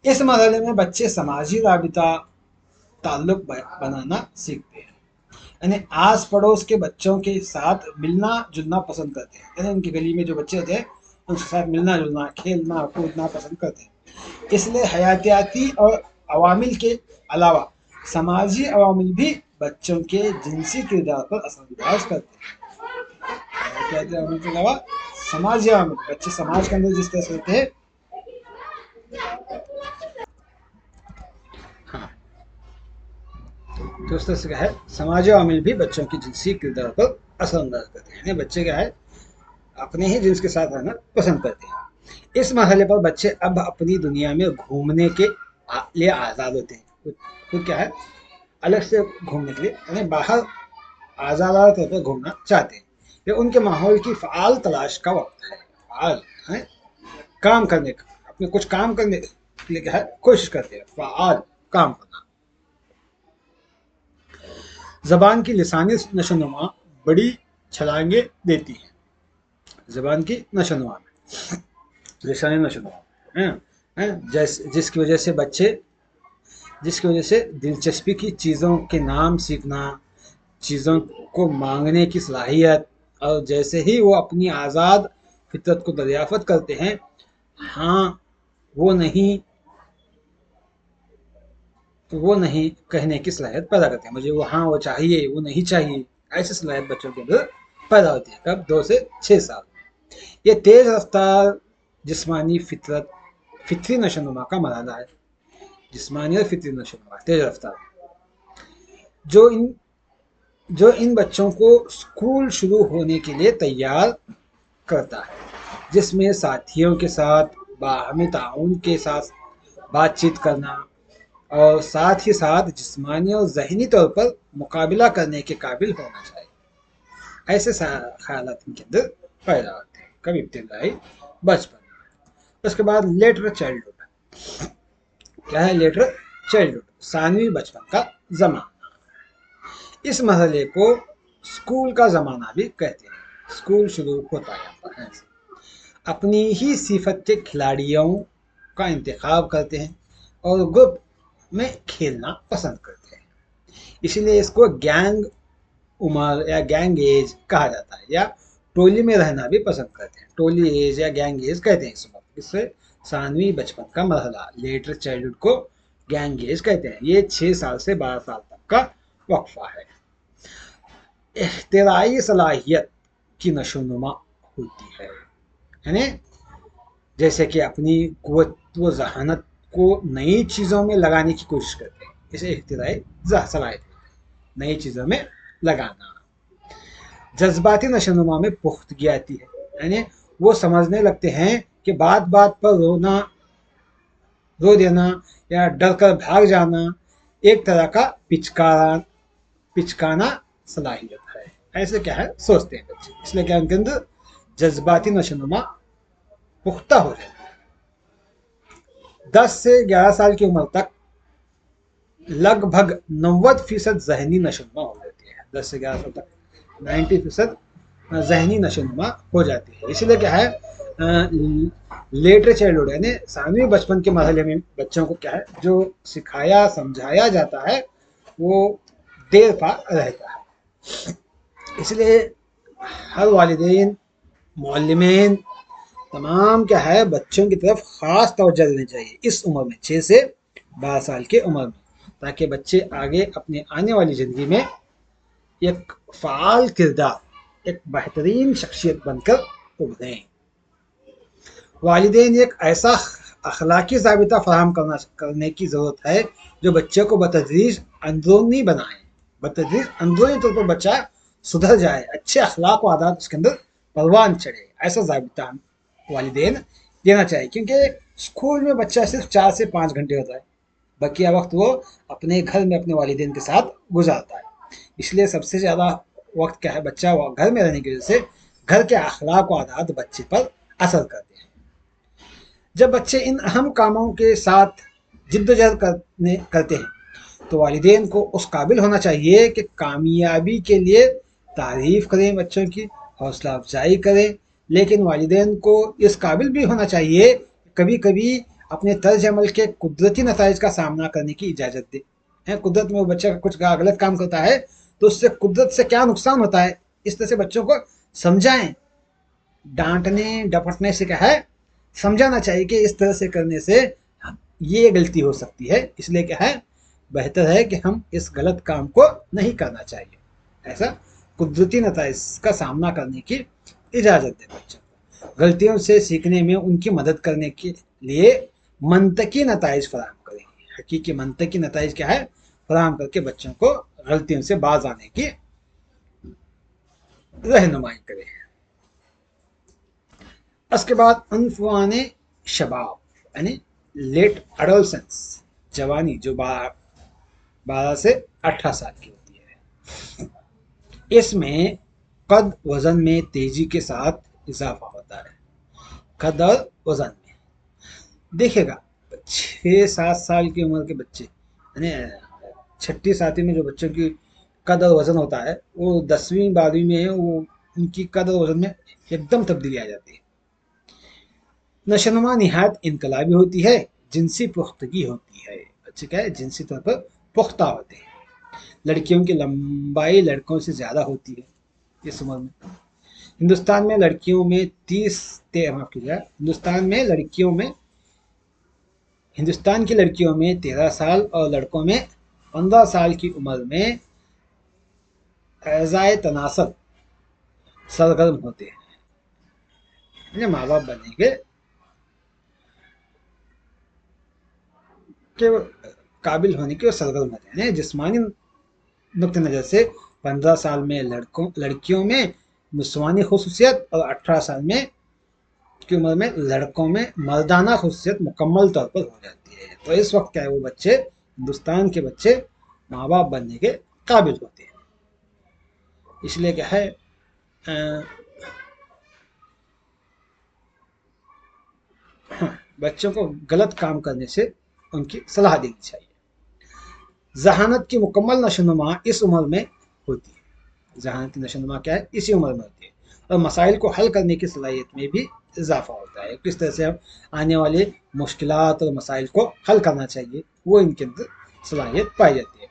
इस मरहले में बच्चे समाजी राबिता ताल्लुक बनाना सीखते हैं, यानी आस पड़ोस के बच्चों के साथ मिलना जुलना पसंद करते हैं। यानी उनकी गली में जो बच्चे होते हैं उनके साथ मिलना जुलना, खेलना कूदना पसंद करते हैं। इसलिए हयातियाती और अवामिल के अलावा समाजी अवामिल भी बच्चों के जिनसी किरदार पर असरअंदाज करते हैं। हयातियाती अवामिल के अलावा समाजी अवामिल, बच्चे समाज के अंदर जिस तरह से होते हैं, हाँ, तो उस तरह से क्या है, समाजी अवामिल भी बच्चों की जिनसी किरदार पर असरअंदाज करते हैं। यानी बच्चे क्या है, अपने ही जिन्स के साथ रहना पसंद करते हैं। इस मरहले पर बच्चे अब अपनी दुनिया में घूमने के लिए आज़ाद होते हैं। खुद क्या है, अलग से घूमने के लिए, यानी बाहर आज़ाद तौर पर घूमना चाहते हैं। ये उनके माहौल की फ़ाल तलाश का वक्त है। फ़ाल है काम करने का, अपने कुछ काम करने के लिए क्या है, कोशिश करते हैं, फ़ाल काम करना। ज़बान की लिसानी नशोनुमा बड़ी छलांगे देती है। ज़बान की नशोनुमा में, लिसानी नशोनुमा है, जिसकी वजह से दिलचस्पी की चीज़ों के नाम सीखना, चीज़ों को मांगने की सलाहियत, और जैसे ही वो अपनी आज़ाद फितरत को दरियाफ़त करते हैं, हाँ वो नहीं, वो नहीं कहने की सलाहियत पैदा करते हैं। मुझे वो हाँ वो चाहिए, वो नहीं चाहिए, ऐसी सलाहियत बच्चों के अंदर पैदा होती है। कब? 2 से 6 साल। ये तेज़ रफ्तार जिस्मानी फितरत, फितरी नशोनुमा का मरहला है। जिस्मानी और फितरी नशोनुमा, तेज़ रफ्तार, जो इन जो इन बच्चों को स्कूल शुरू होने के लिए तैयार करता है, जिसमें साथियों के साथ बाहमी ताउन के साथ बातचीत करना और साथ ही साथ जिस्मानी और ज़हनी तौर पर मुकाबला करने के काबिल होना चाहिए। ऐसे ख्यालात इनके अंदर पैदा होते हैं। कब? इब्तिदाई बचपन। उसके बाद लेटर चाइल्डहुड। क्या है लेटर चाइल्डहुड? सानवी बचपन का ज़माना। इस मरहले को स्कूल का ज़माना भी कहते हैं। स्कूल शुरू होता है, अपनी ही सिफत के खिलाड़ियों का इंतखाब करते हैं और ग्रुप में खेलना पसंद करते हैं। इसीलिए इसको गैंग उम्र या गैंग एज कहा जाता है, या टोली में रहना भी पसंद करते हैं। टोली एज या गैंग एज कहते हैं इस उम्र। इससे सानवी बचपन का मरहला, लेटर चाइल्डहुड को गैंग एज कहते हैं। ये 6 साल से 12 साल तक का वक्फा है। इख्तिराई सलाहियत की नशोनुमा होती है, यानी जैसे कि अपनी कुव्वत व जहानत को नई चीज़ों में लगाने की कोशिश करते हैं। इसे इख्तिराई सलाहियत, नई चीज़ों में लगाना। जज्बाती नशोनुमा में पुख्तगी आती है, यानी वो समझने लगते हैं कि बात बात पर रो देना या डर कर भाग जाना एक तरह का पिचकाना सलाहियत है। ऐसे क्या है, सोचते हैं बच्चे। इसलिए क्या उनके अंदर जज्बाती नशोनुमा पुख्ता हो जाता है। 10 से 11 साल की उम्र तक लगभग 90% जहनी नशोनुमा हो जाती है। 10 से 11 साल तक 90% जहनी नशोनुमा हो जाती है। इसलिए क्या है, लेटर चाइल्डहुड यानी सानवी बचपन के मरहले में बच्चों को क्या है, जो सिखाया समझाया जाता है वो देर पा रहता है। इसलिए हर वालिदैन معلمین تمام کیا ہے بچوں کی طرف خاص توجہ دینی چاہیے اس عمر میں، 6 سے 12 سال کی عمر میں، تاکہ بچے آگے اپنے آنے والی زندگی میں ایک فعال کردار، ایک بہترین شخصیت بن کر ابھریں۔ والدین ایک ایسا اخلاقی ضابطہ فراہم کرنے کی ضرورت ہے جو بچے کو بتدریج اندرونی بنائے، بتدریج اندرونی طور پر بچہ سدھر جائے، اچھے اخلاق و عادات اس کے اندر پروان چڑھے، ایسا ضابطہ والدین دینا چاہیے، کیونکہ اسکول میں بچہ صرف 4 سے 5 گھنٹے ہوتا ہے، بقیہ وقت وہ اپنے گھر میں اپنے والدین کے ساتھ گزارتا ہے، اس لیے سب سے زیادہ وقت کیا ہے بچہ گھر میں رہنے کی وجہ سے گھر کے اخلاق و عادات بچے پر اثر کرتے ہیں۔ جب بچے ان اہم کاموں کے ساتھ جد و جہد کرتے ہیں تو والدین کو اس قابل ہونا چاہیے کہ کامیابی کے لیے تعریف کریں، بچوں کی حوصلہ افزائی کریں، لیکن والدین کو اس قابل بھی ہونا چاہیے کبھی کبھی اپنے طرز عمل کے قدرتی نتائج کا سامنا کرنے کی اجازت دے۔ قدرت میں وہ بچہ کچھ غلط کام کرتا ہے تو اس سے قدرت سے کیا نقصان ہوتا ہے، اس طرح سے بچوں کو سمجھائیں، ڈانٹنے ڈپٹنے سے کیا ہے سمجھانا چاہیے کہ اس طرح سے کرنے سے یہ غلطی ہو سکتی ہے، اس لیے کیا ہے بہتر ہے کہ ہم اس غلط کام کو نہیں کرنا چاہیے، ایسا قدرتی نتائج کا سامنا کرنے کی اجازت دے بچوں کو۔ غلطیوں سے سیکھنے میں ان کی مدد کرنے کے لیے منطقی نتائج فراہم کریں، حقیقی منطقی نتائج کیا ہے فراہم کر کے بچوں کو غلطیوں سے باز آنے کی رہنمائی کریں۔ اس کے بعد عنفوان شباب یعنی لیٹ اڈولسنس، جوانی جو 12 سے 18 سال کی ہوتی ہے، اس میں قد وزن میں تیزی کے ساتھ اضافہ ہوتا ہے۔ قد اور وزن میں دیکھے گا 6 7 سال کی عمر کے بچے یعنی 6ٹی 7ویں میں جو بچوں کی قد اور وزن ہوتا ہے وہ 10ویں 12ویں میں وہ ان کی قد اور وزن میں ایک دم تبدیلی آ جاتی ہے۔ نشوونما نہایت انقلابی ہوتی ہے، جنسی پختگی ہوتی ہے، بچے کیا ہے جنسی طور پر پختہ ہوتے ہیں۔ لڑکیوں کی لمبائی لڑکوں سے زیادہ ہوتی ہے اس عمر میں۔ ہندوستان میں لڑکیوں میں ہندوستان کی لڑکیوں میں 13 سال اور لڑکوں میں 15 سال کی عمر میں اعضائے تناسل سرگرم ہوتے ہیں، یعنی ماں باپ بنیں گے کے قابل ہونے کے سرگرم ہوتے ہیں۔ جسمانی نقطہ نظر سے 15 سال میں لڑکیوں میں نسوانی خصوصیت اور 18 سال میں کی عمر میں لڑکوں میں مردانہ خصوصیت مکمل طور پر ہو جاتی ہے۔ تو اس وقت کیا ہے وہ بچے ہندوستان کے بچے ماں باپ بننے کے قابل ہوتے ہیں، اس لیے کیا ہے بچوں کو غلط کام کرنے سے ان کی صلاح دینی چاہیے۔ ذہانت کی مکمل نشوونما اس عمر میں ہوتی ہے، ذہانت کی نشوونما کیا ہے اسی عمر میں ہوتی ہے، اور مسائل کو حل کرنے کی صلاحیت میں بھی اضافہ ہوتا ہے، کس طرح سے ہم آنے والے مشکلات اور مسائل کو حل کرنا چاہیے وہ ان کے اندر صلاحیت پائی جاتی ہے۔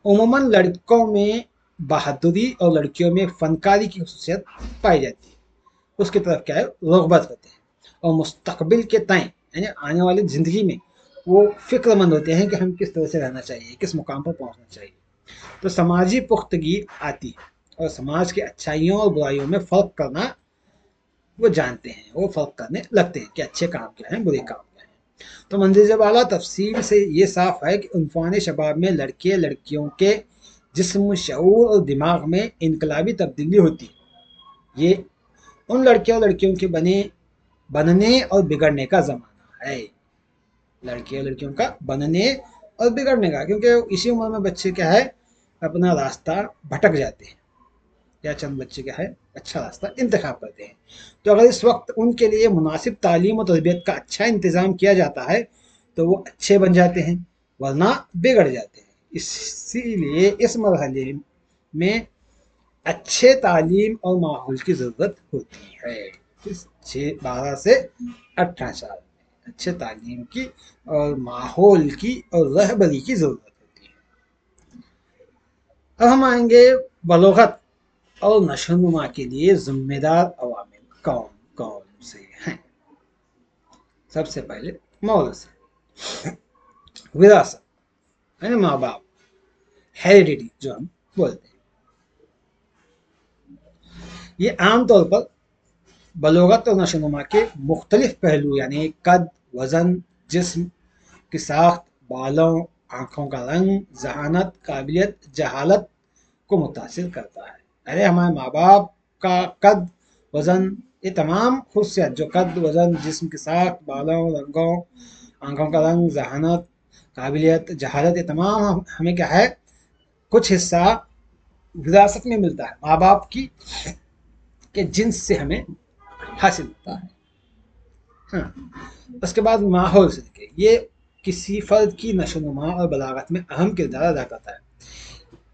عموماً لڑکوں میں بہادری اور لڑکیوں میں فنکاری کی خصوصیت پائی جاتی ہے، اس کی طرف کیا ہے رغبت ہوتے ہیں، اور مستقبل کے تئیں یعنی آنے والی زندگی میں وہ فکر مند ہوتے ہیں کہ ہم کس طرح سے رہنا چاہیے، کس مقام پر پہنچنا چاہیے۔ تو سماجی پختگی آتی ہے اور سماج کے اچھائیوں اور برائیوں میں فرق کرنا وہ جانتے ہیں، وہ فرق کرنے لگتے ہیں کہ اچھے کام کیا ہیں برے کام کیا ہیں۔ تو مندرجہ بالا تفصیل سے یہ صاف ہے کہ عنفوان شباب میں لڑکے لڑکیوں کے جسم، شعور اور دماغ میں انقلابی تبدیلی ہوتی ہے۔ یہ ان لڑکے اور لڑکیوں کے بننے اور بگڑنے کا زمانہ ہے، لڑکے اور لڑکیوں کا بننے اور بگڑنے کا، کیونکہ اسی عمر میں بچے کیا ہے اپنا راستہ بھٹک جاتے ہیں، یا چند بچے کیا ہے اچھا راستہ انتخاب کرتے ہیں۔ تو اگر اس وقت ان کے لیے مناسب تعلیم و تربیت کا اچھا انتظام کیا جاتا ہے تو وہ اچھے بن جاتے ہیں، ورنہ بگڑ جاتے ہیں۔ اسی لیے اس مرحلے میں اچھے تعلیم اور ماحول کی ضرورت ہوتی ہے، 12 سے 18 سال میں اچھے تعلیم کی اور ماحول کی اور رہبری کی ضرورت ہوتی ہے۔ اب ہم آئیں گے بلوغت اور نشوونما کے لیے ذمہ دار عوامل कौन कौन से हैं? सबसे पहले मौलूसी, विरासत है ना, माँ बाप, हेरिडिटी जो हम बोलते हैं। ये आमतौर पर बलोगत और नशोनुमा के मुख्तलिफ पहलू यानी कद, वजन, जिस्म की साख्त, बालों, आंखों का रंग, जहानत, काबिलियत, जहालत को मुतासिर करता है। अरे हमारे माँ बाप का कद, वजन, ये तमाम खुशियत जो कद, वजन, जिस्म की साख्त, बालों, रंगों, आंखों का रंग, जहानत, काबिलियत, जहालत, ये तमाम हमें क्या है, कुछ हिस्सा विरासत में मिलता है माँ बाप की के जिन्स से हमें हासिल होता है। हाँ। उसके बाद माहौल से देखें, ये किसी फर्द की नशोनुमा और बलागत में अहम किरदार अदा करता है।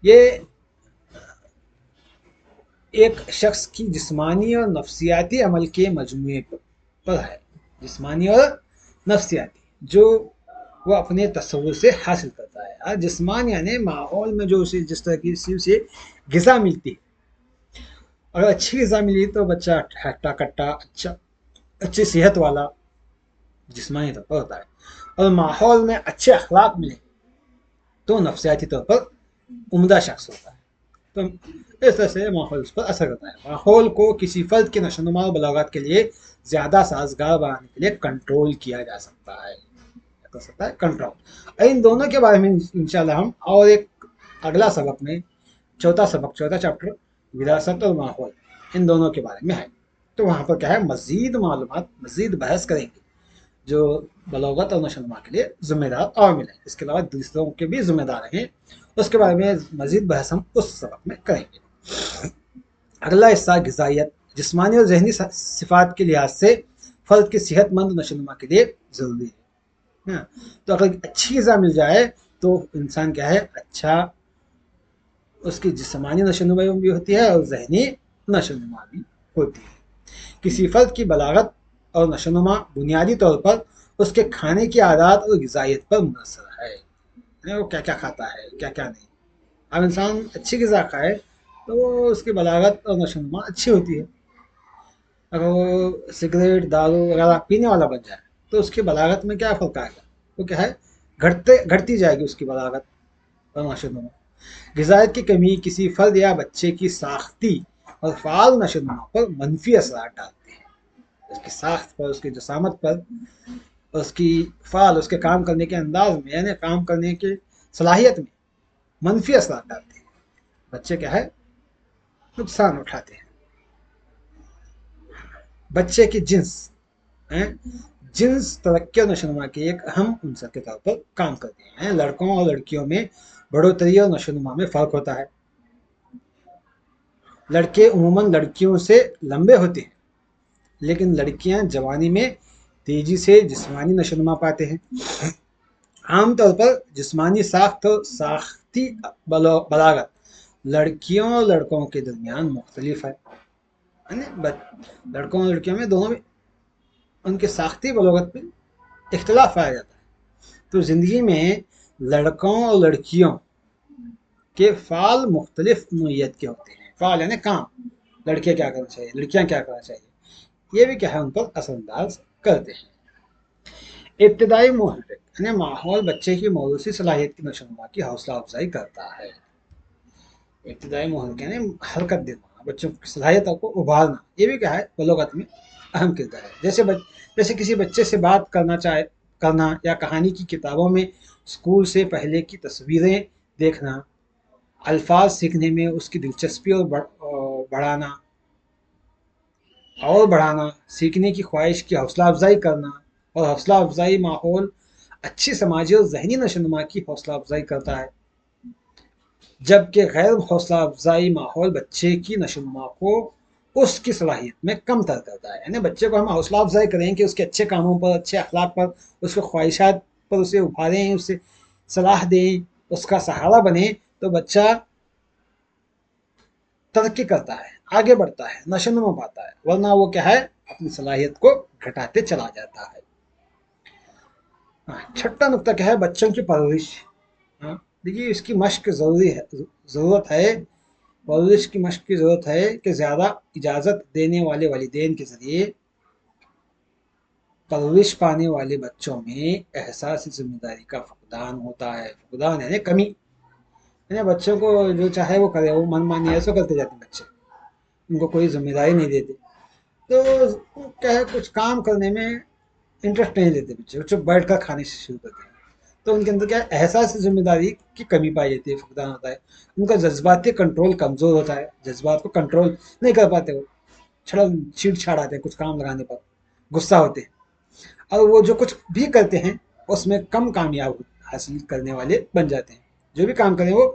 ये एक शख्स की जिस्मानी और नफ्सियाती अमल के मजमूए पर है, जिस्मानी और नफ्सियाती, जो वो अपने तस्वुर से हासिल करता है। और जिस्मान यानी माहौल में जो उसे जिस तरह की उसे ग़िज़ा मिलती है, अगर अच्छी ग़िज़ा मिली तो बच्चा हट्टा कट्टा अच्छी सेहत वाला जिस्मानी तौर पर होता है, और माहौल में अच्छे अखलाक मिले तो नफ्सियाती तौर पर उम्दा शख्स होता है। तो इस तरह से माहौल उस पर असर करता है। माहौल को किसी फर्द के नशोनुमा और बलागत के लिए ज़्यादा साजगार बनाने के लिए कंट्रोल किया जा सकता है, कर सकता है कंट्रोल। इन दोनों के बारे में इंशाल्लाह हम और एक अगला सबक में, चौथा चैप्टर विरासत और माहौल, इन दोनों के बारे में है, तो वहाँ पर क्या है, मज़ीद मालूमात, मज़ीद बहस करेंगे जो बलागत और नशोनुमा के लिए ज़िम्मेदार और मिले, इसके अलावा दूसरों के भी ज़िम्मेदार हैं, उसके बारे में मज़ीद बहस हम उस सबक में करेंगे। अगला हिस्सा ग़िज़ाइयत, जिस्मानी और ज़हनी सिफ़ात के लिहाज से फ़र्द की सेहतमंद नशोनुमा के लिए ज़रूरी है। तो अगर अच्छी ग़िज़ा मिल जाए तो इंसान क्या है, अच्छा उसकी जिस्मानी नशोनुमा भी होती है और ज़हनी नशोनुमा भी होती है। किसी फ़र्द की बलागत और नशोनुमा बुनियादी तौर पर उसके खाने की आदत और ग़िज़ाइयत पर मुनहसर है, वो क्या क्या खाता है, क्या क्या नहीं। अब इंसान अच्छी ग़िज़ा खाए तो उसकी बलागत और नशोनुमा अच्छी होती है। अगर वो सिगरेट, दारू वगैरह पीने वाला बन जाए तो उसकी बलागत में क्या फ़र्क आएगा, वो क्या है, घटती जाएगी उसकी बलागत और नशोनुमा। ग़िज़ाइयत की कमी किसी फ़र्द या बच्चे की साख्ती और फ़ाल नशोनुमा पर मनफी असरात डालती है, उसकी साख्त पर, उसकी जसामत पर, उसकी फ़ाल, उसके काम करने के अंदाज में, यानी काम करने के सलाहियत में मनफी असरात डालती है। बच्चे क्या है, नुकसान उठाते हैं। बच्चे की जिन्स हैं, जिन्स तरक्की और नशोनुमा के एक अहम अंसर के तौर पर काम करते हैं। लड़कों और लड़कियों में बढ़ोतरी और नशोनुमा में फ़र्क होता है। लड़के उमूमन लड़कियों से लंबे होते हैं, लेकिन लड़कियां जवानी में तेजी से जिस्मानी नशोनुमा पाते हैं। आमतौर पर जिस्मानी साख्त और साख्ती बलागत लड़कियों और लड़कों के दरमियान मुख्तलिफ है, लड़कों और लड़कियों में दोनों में उनके साख्ती बलागत में इख्तलाफ पाया जाता है। तो ज़िंदगी में लड़कों और लड़कियों के फ़ाल मुख्तलिफ नोयत के होते हैं। फ़ाल यानी काम, लड़के क्या करना चाहिए, लड़कियां क्या करना चाहिए, ये भी क्या है, उन पर असरअंदाज करते हैं। इब्तदाई मुहर्रिक यानी माहौल बच्चे की मौरूसी सलाहियत की नशोनुमा की हौसला अफजाई करता है। इब्तदाई मुहर्रिक यानी हरकत देना, बच्चों की सलाहियतों को उभारना, ये भी क्या है, बलोगत में अहम किरदार है। जैसे किसी बच्चे से बात करना या कहानी की किताबों में स्कूल से पहले की तस्वीरें देखना, अल्फाज सीखने में उसकी दिलचस्पी और बढ़ाना, सीखने की ख्वाहिश की हौसला अफजाई करना, और हौसला अफजाई माहौल अच्छी समाजी और जहनी नशोनुमा की हौसला अफजाई करता है, जबकि गैर हौसला अफजाई माहौल बच्चे की नशोनुमा को उसकी सलाहियत में कम तर करता है। यानी बच्चे को हम हौसला अफजाई करें कि उसके अच्छे कामों पर, अच्छे अखलाक पर, उसके ख्वाहिशात पर उसे उभारें, उसे सलाह दें, उसका सहारा बने, तो बच्चा तरक्की करता है, आगे बढ़ता है, नशोनुमा पाता है। वरना वो क्या है, अपनी सलाहियत को घटाते चला जाता है। छठा नुकता क्या है, बच्चों की परवरिश। देखिए इसकी मश्क ज़रूरत है परवरिश की मशक की ज़रूरत है कि ज़्यादा इजाज़त देने वाले वालिदैन के ज़रिए परवरिश पाने वाले बच्चों में एहसास ज़िम्मेदारी का फुकदान होता है। फुकदान यानी कमी, यानी बच्चों को जो चाहे वो करे, वो मनमानी ऐसा करते जाते हैं बच्चे, उनको कोई जिम्मेदारी नहीं देते। तो क्या है, कुछ काम करने में इंटरेस्ट नहीं लेते बच्चे, चुप बैठ कर खाने से शुरू करते हैं। तो उनके अंदर क्या है, एहसास जिम्मेदारी की कमी पाई जाती है, फुकदान होता है। उनका जज्बाती कंट्रोल कमज़ोर होता है, जज्बात को कंट्रोल नहीं कर पाते, वो छीड़ छाड़ आते हैं कुछ काम लगाने पर, गुस्सा होते हैं, और वो जो कुछ भी करते हैं उसमें कम कामयाब हासिल करने वाले बन जाते हैं। जो भी काम करें वो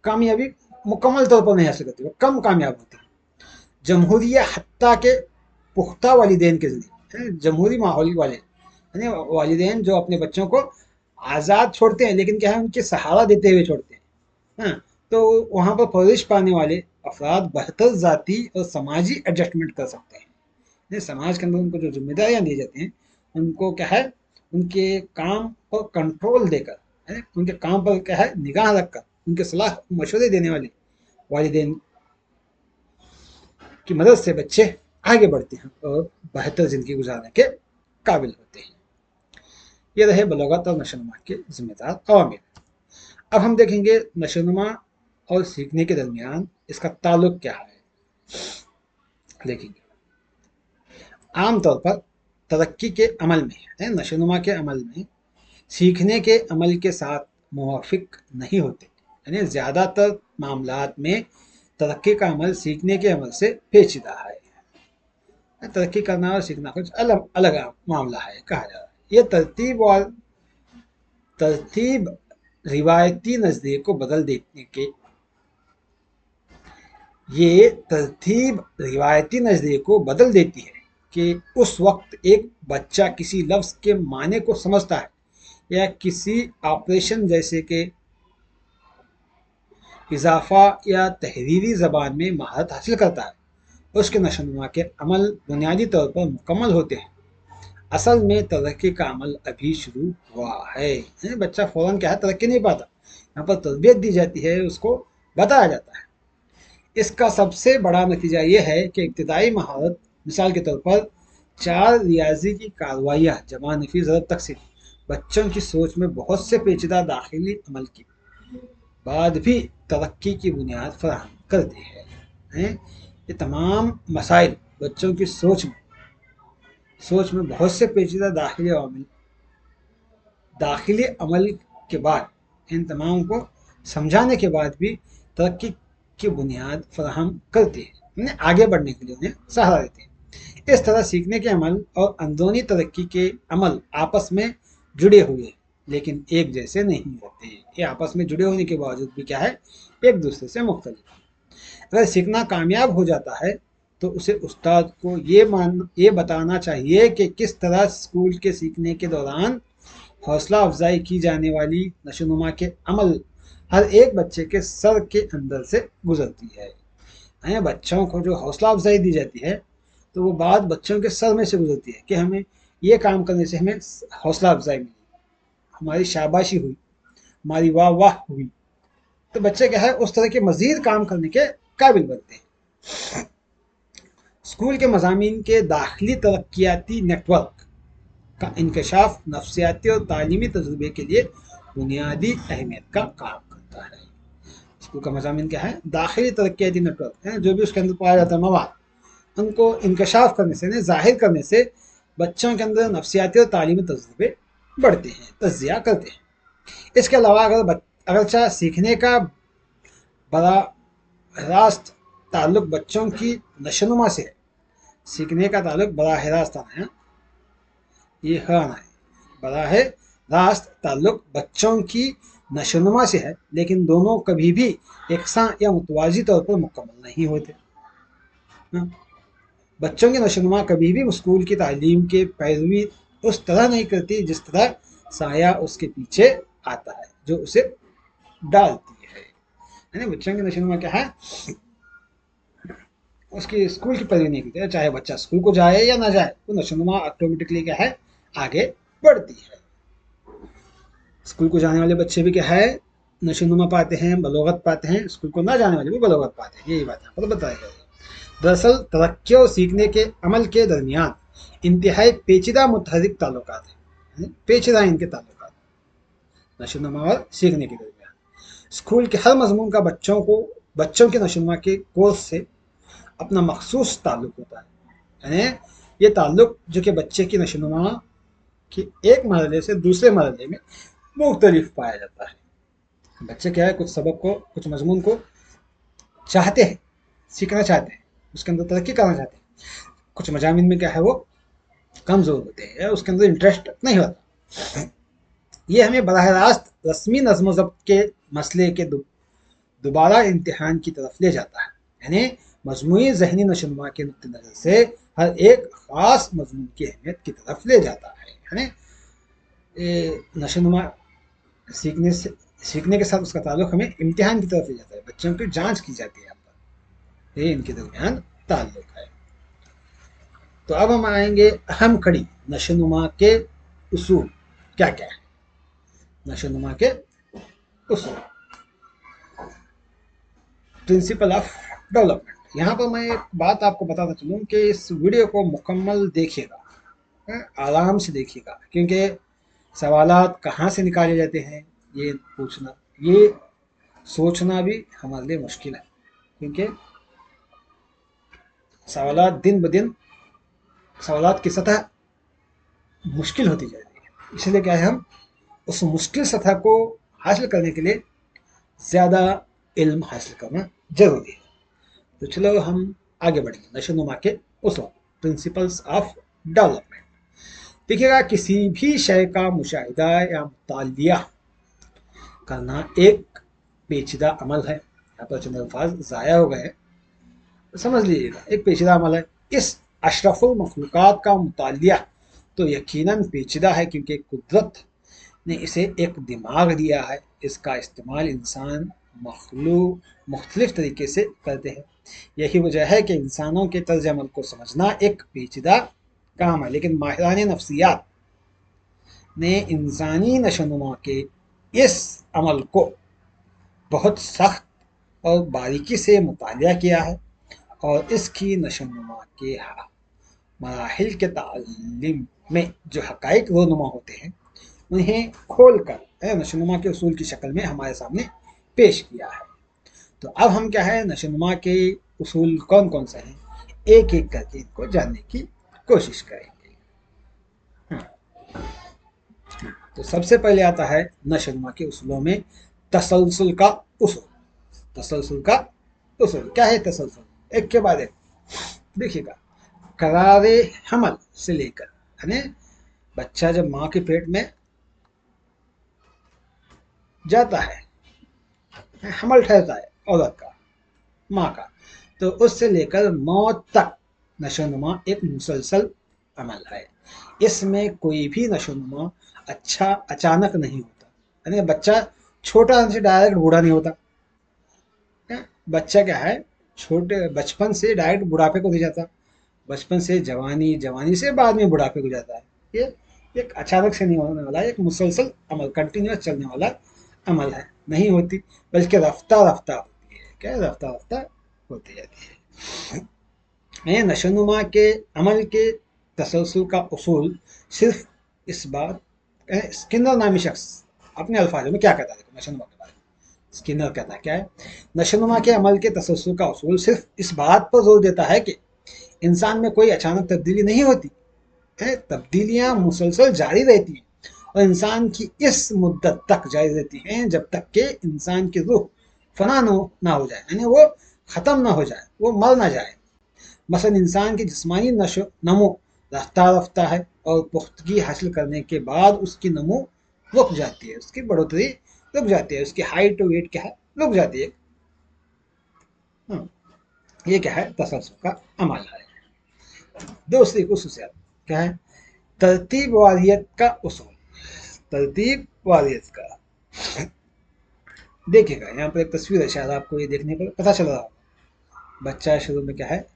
कामयाबी मुकम्मल तौर पर नहीं हासिल करते, वो कम कामयाब होते हैं। जमहूरिया हत्ता के पुख्ता वालिदैन के ज़रिए, जमहूरी माहौल वाले यानी वालिदैन जो अपने बच्चों को आज़ाद छोड़ते हैं, लेकिन क्या है, उनके सहारा देते हुए छोड़ते हैं। हाँ, तो वहाँ पर परवरिश पाने वाले अफराद बेहतर ज़ाती और समाजी एडजस्टमेंट कर सकते हैं। समाज के अंदर उनको जो जिम्मेदारियां दी जाती हैं, उनको क्या है, उनके काम पर कंट्रोल देकर, है उनके काम पर क्या है, निगाह रखकर, उनके सलाह मशवरे देने वाले वालिदैन की मदद से बच्चे आगे बढ़ते हैं और बेहतर ज़िंदगी गुजारने के काबिल होते हैं। ये रहे बलागत और नशोनुमा के जिम्मेदार अवामिल। अब हम देखेंगे नशोनुमा और सीखने के दरमियान इसका ताल्लुक क्या है। देखेंगे आमतौर पर तरक्की के अमल में, नशोनुमा के अमल में सीखने के अमल के साथ मुवाफिक नहीं होते, यानी ज़्यादातर मामलात में तरक्की का अमल सीखने के अमल से पेचीदा है। तरक्की करना और सीखना कुछ अलग अलग मामला है कहा जा रहा है। ये तरतीब रिवायती नज़रिए को बदल देने के ये तरतीब रिवायती नज़रिए को बदल देती है कि उस वक्त एक बच्चा किसी लफ्ज़ के माने को समझता है या किसी ऑपरेशन जैसे कि इजाफा या तहरीरी ज़बान में महारत हासिल करता है, उसके नशोनुमा के अमल बुनियादी तौर पर मुकम्मल होते हैं। असल में तरक्की का अमल अभी शुरू हुआ है। बच्चा फ़ौरन क्या है, तरक्की नहीं पाता, यहाँ पर तरबियत दी जाती है, उसको बताया जाता है। इसका सबसे बड़ा नतीजा ये है कि इब्तदाई महारत, मिसाल के तौर पर 4 रियाजी की कार्रवाइयाँ जमा नफी ज़रब तक बच्चों की सोच में बहुत से पेचीदा दाखिली अमल की बाद भी तरक्की की बुनियाद फराहम करती है। ये तमाम मसाइल बच्चों की सोच में बहुत से पेचीदा दाखिली अमल के बाद, इन तमाम को समझाने के बाद भी तरक्की की बुनियाद फराहम करती है, आगे बढ़ने के लिए उन्हें सहारा देती है। इस तरह सीखने के अमल और अंदरूनी तरक्की के अमल आपस में जुड़े हुए लेकिन एक जैसे नहीं होते। ये आपस में जुड़े होने के बावजूद भी क्या है, एक दूसरे से मुख्तलिफ। अगर सीखना कामयाब हो जाता है तो उसे उस्ताद को ये बताना चाहिए कि किस तरह स्कूल के सीखने के दौरान हौसला अफजाई की जाने वाली नशोनुमा के अमल हर एक बच्चे के सर के अंदर से गुजरती है। बच्चों को जो हौसला अफजाई दी जाती है तो वो बात बच्चों के सर में से गुजरती है कि हमें ये काम करने से हमें हौसला अफजाई मिली, हमारी शाबाशी हुई, हमारी वाह वाह हुई, तो बच्चे क्या है, उस तरह के मजीद काम करने के काबिल बनते हैं। स्कूल के मज़ामीन के दाखिली तरक्याती नेटवर्क का इंकशाफ नफ्सियाती और तालीमी तजुर्बे के लिए बुनियादी अहमियत का काम करता है। स्कूल का मज़ामीन क्या है, दाखिली तरक्याती नेटवर्क है, जो भी उसके अंदर पाया जाता है मवाद, उनको इंकशाफ करने से, ज़ाहिर करने से बच्चों के अंदर नफ्सियाती और तालीमी तजुर्बे बढ़ते हैं, तज्जिया करते हैं। इसके अलावा अगरचा सीखने का बड़ा रास्त ताल्लुक बच्चों की नशोनुमा से है, सीखने का ताल्लुक बराह रास्त है, ये है बराह रास्त ताल्लुक बच्चों की नशोनुमा से है, लेकिन दोनों कभी भी यकसां या मुतवाज़ी तौर पर मुकम्मल नहीं होते। बच्चों की नशोनुमा कभी भी स्कूल की तालीम के पैरवी उस तरह नहीं करती जिस तरह साया उसके पीछे आता है जो उसे डालती है। बच्चों की नशोनुमा क्या है, उसकी स्कूल की पैरवी नहीं करती, चाहे बच्चा स्कूल को जाए या ना जाए, वो नशोनुमा ऑटोमेटिकली क्या है, आगे बढ़ती है। स्कूल को जाने वाले बच्चे भी क्या है, नशोनुमा पाते हैं, बलोगत पाते हैं, स्कूल को ना जाने वाले भी बलोगत पाते हैं, यही बात यहाँ पर बताया गया है। दरअसल तरक्की और सीखने के अमल के दरमियान इंतहाई पेचीदा मुतहरिक ताल्लुकात हैं, पेचीदा इनके ताल्लुकात नशोनुमा और सीखने के दरमियान। स्कूल के हर मजमून का बच्चों के नशोनुमा के कोर्स से अपना मखसूस ताल्लुक होता है, यानी ये ताल्लुक जो कि बच्चे की नशोनुमा कि एक मरहले से दूसरे मरहले में मुख्तलिफ पाया जाता है। बच्चे क्या है, कुछ सबक को, कुछ मजमून को चाहते हैं, सीखना चाहते हैं, उसके अंदर तरक्की करना चाहते हैं। कुछ मजामिन में क्या है, वो कमज़ोर होते हैं, उसके अंदर इंटरेस्ट नहीं होता। ये हमें बराह रास्त रस्मी नज़्म ज़ब्त के मसले के दोबारा इम्तिहान की तरफ ले जाता है, यानी मजमूई ज़हनी नशोनुमा के नुक्ते नज़र से हर एक ख़ास मजमून की अहमियत की तरफ ले जाता है। यानी नशोनुमा सीखने के साथ उसका ताल्लुक हमें इम्तिहान की तरफ ले जाता है, बच्चों की जांच की जाती है यहाँ पर, ये इनके दरमियान ताल्लुक है। तो अब हम आएंगे अहम कड़ी नशोनुमा के उसूल क्या क्या है। नशोनुमा के उसूल, प्रिंसिपल ऑफ डेवलपमेंट। यहाँ पर मैं एक बात आपको बताता चलूँ कि इस वीडियो को मुकम्मल देखिएगा, आराम से देखिएगा, क्योंकि सवालात कहाँ से निकाले जाते हैं ये पूछना, ये सोचना भी हमारे लिए मुश्किल है, क्योंकि सवालात दिन ब दिन सवालात की सतह मुश्किल होती जा रही है। इसलिए क्या है, हम उस मुश्किल सतह को हासिल करने के लिए ज़्यादा इल्म हासिल करना जरूरी है। तो चलो हम आगे बढ़ेंगे। नशोनुमा के उसूल, प्रिंसिपल्स ऑफ डेवलपमेंट। देखिएगा, किसी भी शय का मुशाहिदा या मुतालिया करना एक पेचीदा अमल है। यहाँ पर चंद अल्फाज ज़ाया हो गए, समझ लीजिएगा, एक पेचीदा अमल है। इस अशरफुल मखलूक़ात का मुतालिया तो यकीनन पेचीदा है, क्योंकि कुदरत ने इसे एक दिमाग दिया है। इसका इस्तेमाल इंसान मुख्तलिफ तरीके से करते हैं। यही वजह है कि इंसानों के तर्ज अमल को समझना एक पेचीदा काम है, लेकिन माहिरान नफ्सियात ने इंसानी नशोनुमा के इस अमल को बहुत सख्त और बारीकी से मुतालिया किया है और इसकी नशोनुमा के मराहिल के तालीम में जो हकाइक रोनुमा होते हैं उन्हें खोल कर नशोनुमा के उसूल की शक्ल में हमारे सामने पेश किया है। तो अब हम क्या है, नशोनुमा के उसूल कौन कौन से हैं, एक एक करके इनको जानने की कोशिश करेंगे। तो सबसे पहले आता है नशोनुमा के उसूलों में तसलसल का उसूल। तसलसल का उसूल क्या है? तसलसल, एक के बाद एक। देखिएगा, करारे हमल से लेकर, यानी बच्चा जब माँ के पेट में जाता है, हमल ठहरता है औरत का, माँ का, तो उससे लेकर मौत तक नशोनुमा एक मुसलसल अमल है। इसमें कोई भी नशोनुमा अच्छा अचानक नहीं होता, यानी बच्चा छोटा से डायरेक्ट बूढ़ा नहीं होता। बच्चा क्या है, छोटे बचपन से डायरेक्ट बुढ़ापे को नहीं जाता, बचपन से जवानी, जवानी से बाद में बुढ़ापे को जाता है। ये एक अचानक से नहीं होने वाला, एक मुसलसल अमल, कंटिन्यूस चलने वाला अमल है, नहीं होती, बल्कि रफ्ता रफ्ता होती है। क्या रफ्ता रफ्ता होती जाती है। नशोनुमा के अमल के तसलसल का उसूल सिर्फ इस बात, स्किनर नामी शख्स अपने अल्फाजों में क्या कहता है नशोनुमा के बारे में। स्किनर कहता है क्या है, नशोनुमा के अमल के तसलसल का उसूल सिर्फ इस बात पर जोर देता है कि इंसान में कोई अचानक तब्दीली नहीं होती है, तब्दीलियां मुसलसल जारी रहती हैं और इंसान की इस मुद्दत तक जारी रहती हैं जब तक कि इंसान की रूह फना ना हो जाए, यानी वो ख़त्म ना हो जाए, वो मर ना जाए। मसलन इंसान की जिस्मानी नमो रफ्ता रफ्ता है और पुख्तगी हासिल करने के बाद उसकी नमो रुक जाती है, उसकी बढ़ोतरी रुक जाती है, उसकी हाइट और वेट क्या है, रुक जाती है। ये क्या है, तसलसल का अमल है। दूसरी खुसूसियत क्या है, तरतीब वारियत का उसूल। तरतीब वारियत का, देखिएगा यहाँ पर एक तस्वीर है, शायद आपको ये देखने पर पता चल रहा होगा। बच्चा शुरू में क्या है,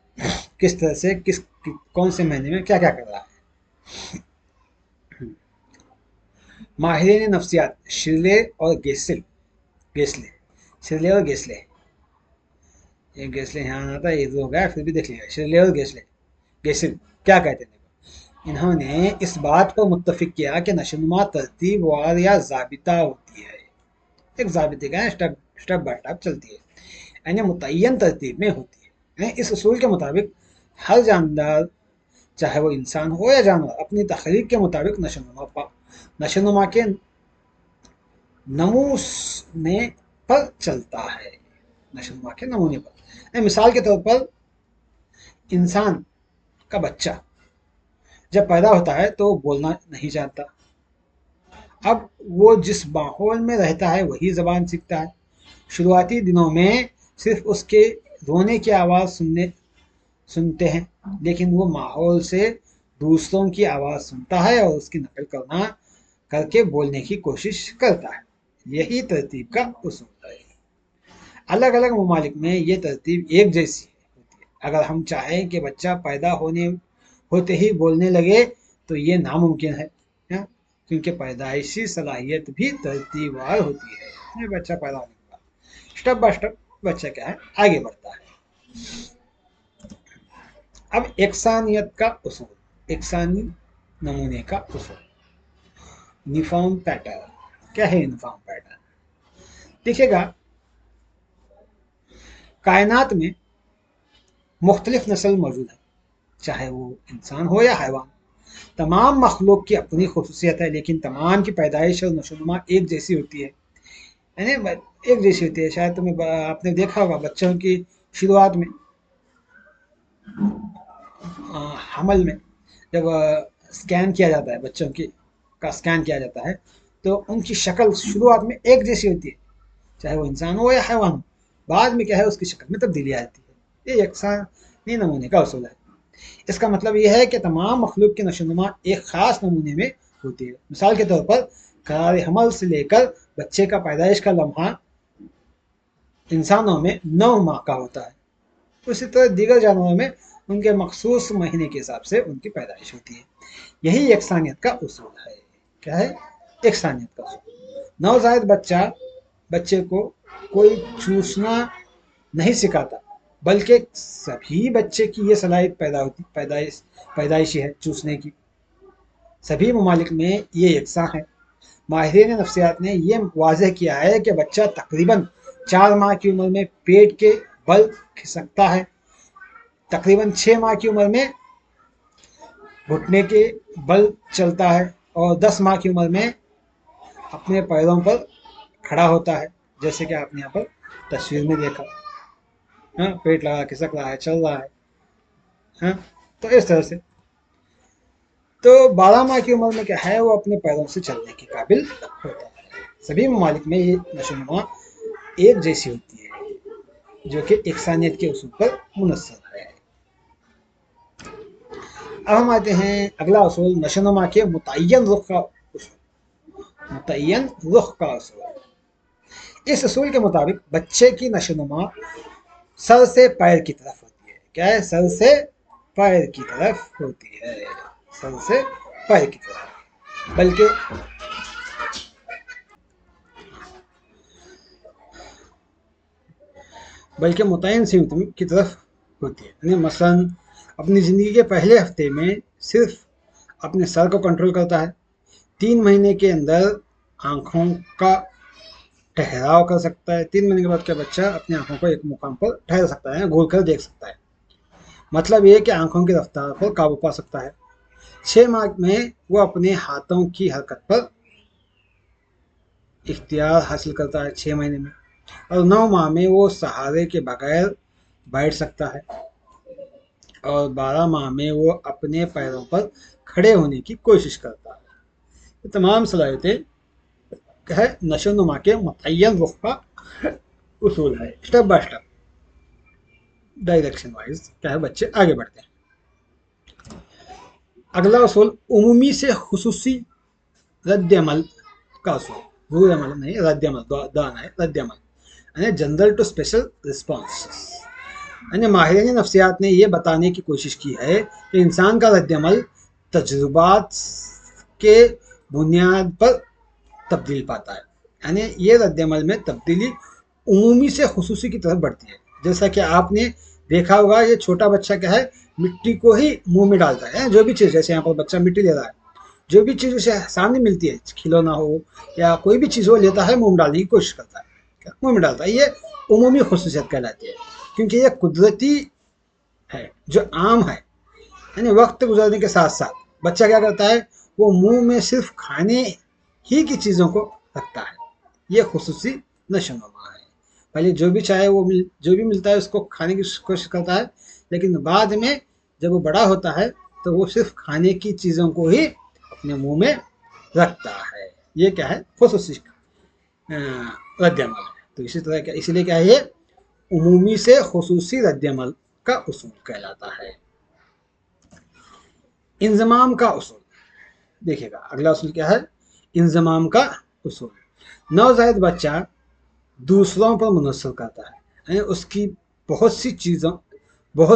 किस तरह से कौन से महीने में क्या क्या कर रहा है। माहिरीन नफ्सियात शिरले और गेसिल गेस्ले, शिरले और गेस्ले, ये गेस्ले यहाँ आता है, ये तो हो गया, फिर भी देख लिया, शिरले और गेस्ले, गेसिल क्या कहते हैं। इन्होंने इस बात पर मुत्तफिक किया कि नशोनुमा तरतीब वार या ज़ाबिता होती है, एक ज़ाबिते का स्टेप स्टेप बाय स्टेप चलती है, यानी मुतय्यन तरतीब में होती है। यानी इस उसूल के मुताबिक हर जानदार, चाहे वो इंसान हो या जानवर, अपनी तख्लीक के मुताबिक नशोनुमा के नमूने पर चलता है, नशोनुमा के नमूने पर। मिसाल के तौर पर इंसान का बच्चा जब पैदा होता है तो बोलना नहीं जानता, अब वो जिस माहौल में रहता है वही ज़बान सीखता है। शुरुआती दिनों में सिर्फ उसके रोने की आवाज़ सुनते हैं, लेकिन वो माहौल से दूसरों की आवाज़ सुनता है और उसकी नकल करके बोलने की कोशिश करता है। यही तरतीब का उसूल है। अलग अलग ममालिक में ये तरतीब एक जैसी होती है। अगर हम चाहें कि बच्चा पैदा होते ही बोलने लगे तो ये नामुमकिन है, क्योंकि पैदाइशी सलाहियत भी तरतीबवार होती है। ये बच्चा पैदा होने के बाद स्टेप बाय स्टेप बच्चा क्या है, आगे बढ़ता है। अब एकसानियत का उसूल, एकसानी नमूने का उसूल, यूनिफॉर्म पैटर्न। क्या है यूनिफॉर्म पैटर्न? देखिएगा, कायनात में मुख्तलिफ नस्ल मौजूद है, चाहे वो इंसान हो या हैवान। तमाम मखलूक की अपनी खसूसियत है, लेकिन तमाम की पैदाइश और नशोनुमा एक जैसी होती है, यानी एक जैसी होती है। शायद आपने देखा होगा बच्चों की शुरुआत में हमल में जब स्कैन किया जाता है, बच्चों का स्कैन किया जाता है, तो उनकी शक्ल शुरुआत में एक जैसी होती है, चाहे वो इंसान हो या हैवान हो। बाद में क्या है, उसकी शक्ल में तब्दीली आती है। ये यकसानी नमूने का उसूल है। इसका मतलब यह है कि तमाम मखलूक की नशोनुमा एक ख़ास नमूने में होती है। मिसाल के तौर पर क़रार हमल से लेकर बच्चे का पैदाइश का लम्हा इंसानों में 9 माह का होता है, उसी तरह दीगर जानवरों में उनके मखसूस महीने के हिसाब से उनकी पैदाइश होती है। यही यकसानियत का उसूल है। क्या है? यकसानियत का उसूल। नवजायद बच्चे को कोई चूसना नहीं सिखाता, बल्कि सभी बच्चे की ये सलाहियत पैदाइशी है चूसने की। सभी ममालिक में ये यकसा है। माहिरीन नफ्सियात ने यह वाज़ेह किया है कि बच्चा तकरीबन 4 माह की उम्र में पेट के बल खिसकता है, तकरीबन 6 माह की उम्र में घुटने के बल चलता है, और 10 माह की उम्र में अपने पैरों पर खड़ा होता है, जैसे कि आपने यहाँ पर तस्वीर में देखा। हाँ, पेट लगा खिसक रहा है, चल रहा है। हाँ, तो इस तरह से तो 12 माह की उम्र में क्या है, वो अपने पैरों से चलने के काबिल होता है। सभी ममालिक में ये नशोनुमा एक जैसी होती है, जो कि यकसानियत के उसूल पर मुनस्सर है। अब हम आते हैं अगला उसूल, नशोनुमा के मुतय्यन रुख का उसूल। मुतय्यन रुख का उसूल। इस उसूल के मुताबिक बच्चे की नशोनुमा सर से पैर की तरफ होती है। क्या है? सर से पैर की तरफ होती है, सर से पैर की तरफ। बल्कि मुतय्यन सी की तरफ होती है। यानी मसलन अपनी ज़िंदगी के पहले हफ्ते में सिर्फ अपने सर को कंट्रोल करता है। 3 महीने के अंदर आँखों का ठहराव कर सकता है। 3 महीने के बाद क्या बच्चा अपनी आँखों को एक मुकाम पर ठहरा सकता है, घूर कर देख सकता है। मतलब ये कि आँखों की रफ्तार पर काबू पा सकता है। 6 माह में वो अपने हाथों की हरकत पर इख्तियार हासिल करता है, 6 महीने में। और 9 माह में वो सहारे के बगैर बैठ सकता है, और 12 माह में वो अपने पैरों पर खड़े होने की कोशिश करता है। ये तमाम सलाहियतें है नशोनुमा के मुतय्यन रुख का उसूल है। Step by step, direction wise क्या है, बच्चे आगे बढ़ते हैं। अगला उसूल, उमूमी से खुसूसी रद्द अमल का उसूल। रूल अमल नहीं, रद्द अमल, दान है रद्द अमल, यानी जनरल टू स्पेशल रिस्पॉन्स। यानी माहिरीन नफ्सियात ने यह बताने की कोशिश की है कि इंसान का रद्द अमल तजुर्बात के बुनियाद पर तब्दील पाता है। यानी ये रद्दमल में तब्दीली उमूमी से खुसूसी की तरफ बढ़ती है। जैसा कि आपने देखा होगा, ये छोटा बच्चा क्या है, मिट्टी को ही मुंह में डालता है। जो भी चीज़, जैसे यहाँ पर बच्चा मिट्टी ले रहा है, जो भी चीज़ उसे सामने मिलती है, खिलौना हो या कोई भी चीज़ हो, लेता है, मुंह में डालने की कोशिश करता है, मुंह में डालता है। ये उमूमी खुसूसियत कहलाती है, क्योंकि ये कुदरती है, जो आम है। यानी वक्त गुजरने के साथ साथ बच्चा क्या करता है, वो मुंह में सिर्फ खाने ही की चीज़ों को रखता है। ये खुसूसी नशोनुमा है। पहले जो भी चाहे वो जो भी मिलता है उसको खाने की कोशिश करता है, लेकिन बाद में जब वो बड़ा होता है तो वो सिर्फ खाने की चीज़ों को ही अपने मुंह में रखता है। ये क्या है, खुसूसी रद्दमल है। तो इसी तरह क्या, इसीलिए क्या है, ये उमूमी से खुसूसी रद्दमल का उसूल कहलाता है। इंजमाम का उसूल देखिएगा, अगला उसूल क्या है, इंजमाम का उसूल। नवजायद बच्चा दूसरों पर मुनसर करता है, यानी उसकी बहुत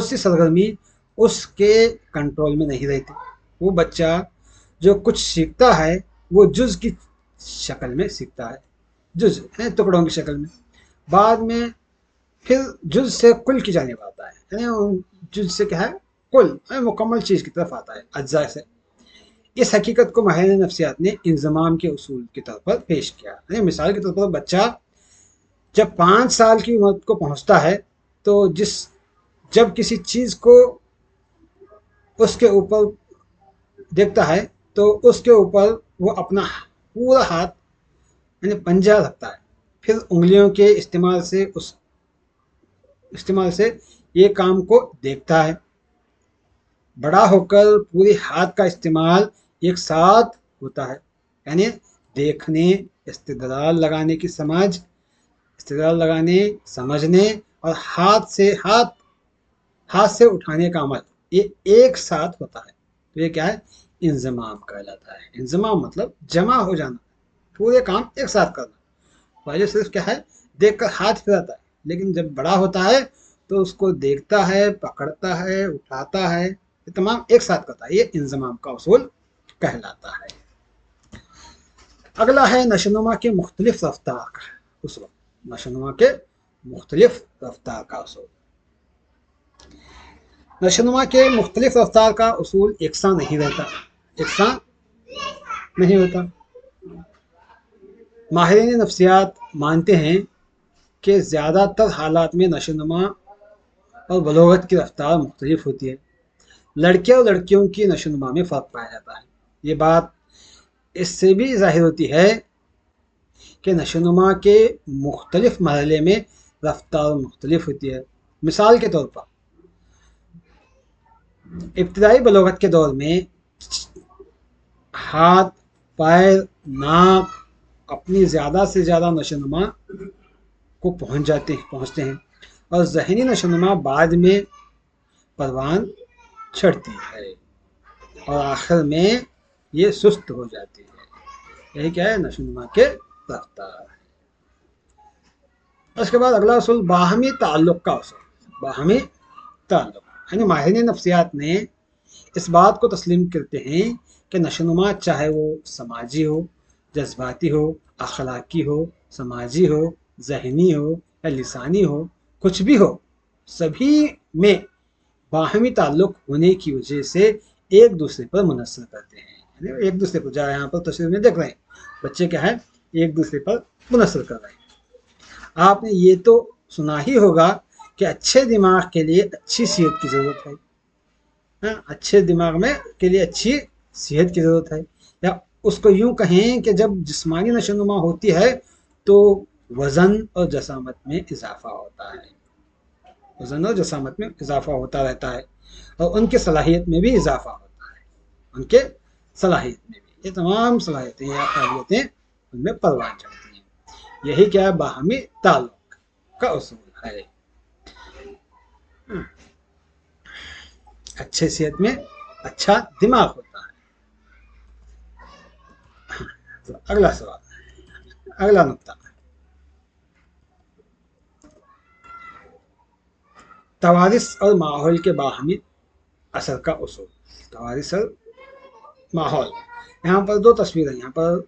सी सरगर्मी उसके कंट्रोल में नहीं रहती। वो बच्चा जो कुछ सीखता है वो जुज की शक्ल में सीखता है, जुज है टुकड़ों की शक्ल में। बाद में फिर जुज से कुल की जाने आता है, यानी जुज से क्या है, कुल मुकम्मल चीज़ की तरफ आता है, अज्जा से। इस हकीकत को माहिर नफ्सियात ने इंजमाम के उसूल के तौर पर पेश किया। यानी मिसाल के तौर पर बच्चा जब 5 साल की उम्र को पहुंचता है तो जब किसी चीज़ को उसके ऊपर देखता है तो उसके ऊपर वो अपना पूरा हाथ यानी पंजा रखता है, फिर उंगलियों के इस्तेमाल से ये काम को देखता है। बड़ा होकर पूरे हाथ का इस्तेमाल एक साथ होता है, यानी देखने, इस्तेदलाल लगाने, समझने और हाथ से उठाने का अमल, ये एक साथ होता है। तो ये क्या है, इंजमाम कहलाता है। इंजमाम मतलब जमा हो जाना, पूरे काम एक साथ करना। पहले सिर्फ क्या है, देखकर हाथ फिराता है, लेकिन जब बड़ा होता है तो उसको देखता है, पकड़ता है, उठाता है, ये तमाम एक साथ करता है। ये इंजमाम का उसूल कहलाता है। अगला है नशोनुमा के मुख्तलिफ रफ्तार का उसूल। नशोनुमा के मुख्तलिफ रफ्तार का उसूल। नशोनुमा के मुख्तलिफ रफ्तार का उसूल एकसा नहीं रहता, एकसा नहीं होता। माहिरीन नफ्सियात मानते हैं कि ज़्यादातर हालात में नशोनुमा और बलोगत की रफ्तार मुख्तलिफ होती है। लड़के और लड़कियों की नशोनुमा में फ़र्क पाया जाता है। ये बात इससे भी ज़ाहिर होती है कि नशोनुमा के मुख्तलिफ मरहले में रफ्तार मुख्तलिफ होती है। मिसाल के तौर पर इब्तदाई बलोगत के दौर में हाथ, पैर, नाक अपनी ज़्यादा से ज़्यादा नशोनुमा को पहुँचते हैं और ज़हनी नशोनुमा बाद में परवान चढ़ती है और आखिर में ये सुस्त हो जाती है। यही क्या है, नशोनुमा के रफ्तार। उसके बाद अगला उसूल बाहमी ताल्लुक़ का उसूल। बाहमी ताल्लुक़ यानी माहिरीन नफ्सियात ने इस बात को तस्लीम करते हैं कि नशोनुमा चाहे वो समाजी हो, जज्बाती हो, अखलाकी हो, समाजी हो, जहनी हो या लिसानी हो, कुछ भी हो, सभी में बाहमी ताल्लुक़ होने की वजह से एक दूसरे पर मुनसर करते हैं। यानी एक दूसरे पर, जहाँ यहाँ पर तस्वीर में देख रहे हैं, बच्चे क्या है, एक दूसरे पर मुनसर कर रहे हैं। आपने ये तो सुना ही होगा कि अच्छे दिमाग के लिए अच्छी सेहत की ज़रूरत है। अच्छे दिमाग में के लिए अच्छी सेहत की ज़रूरत है। या उसको यूँ कहें कि जब जिस्मानी नशोनुमा होती है तो वज़न और जसामत में इजाफ़ा होता है, वज़न और जसामत में इजाफ़ा होता रहता है और उनके सलाहियत में भी इजाफ़ा होता है, उनके सलाहियत में भी। ये तमाम सलाहियतें या काबिलियतें उनमें परवान चढ़ती हैं। यही क्या है, बाहमी ताल्लुक़ का उसूल है। अच्छे सेहत में अच्छा दिमाग होता है। तो अगला सवाल, अगला नुक्ता, तवारिस और माहौल के बाहमी असर का उसूल। तवारिस और माहौल, यहाँ पर दो तस्वीरें, यहाँ पर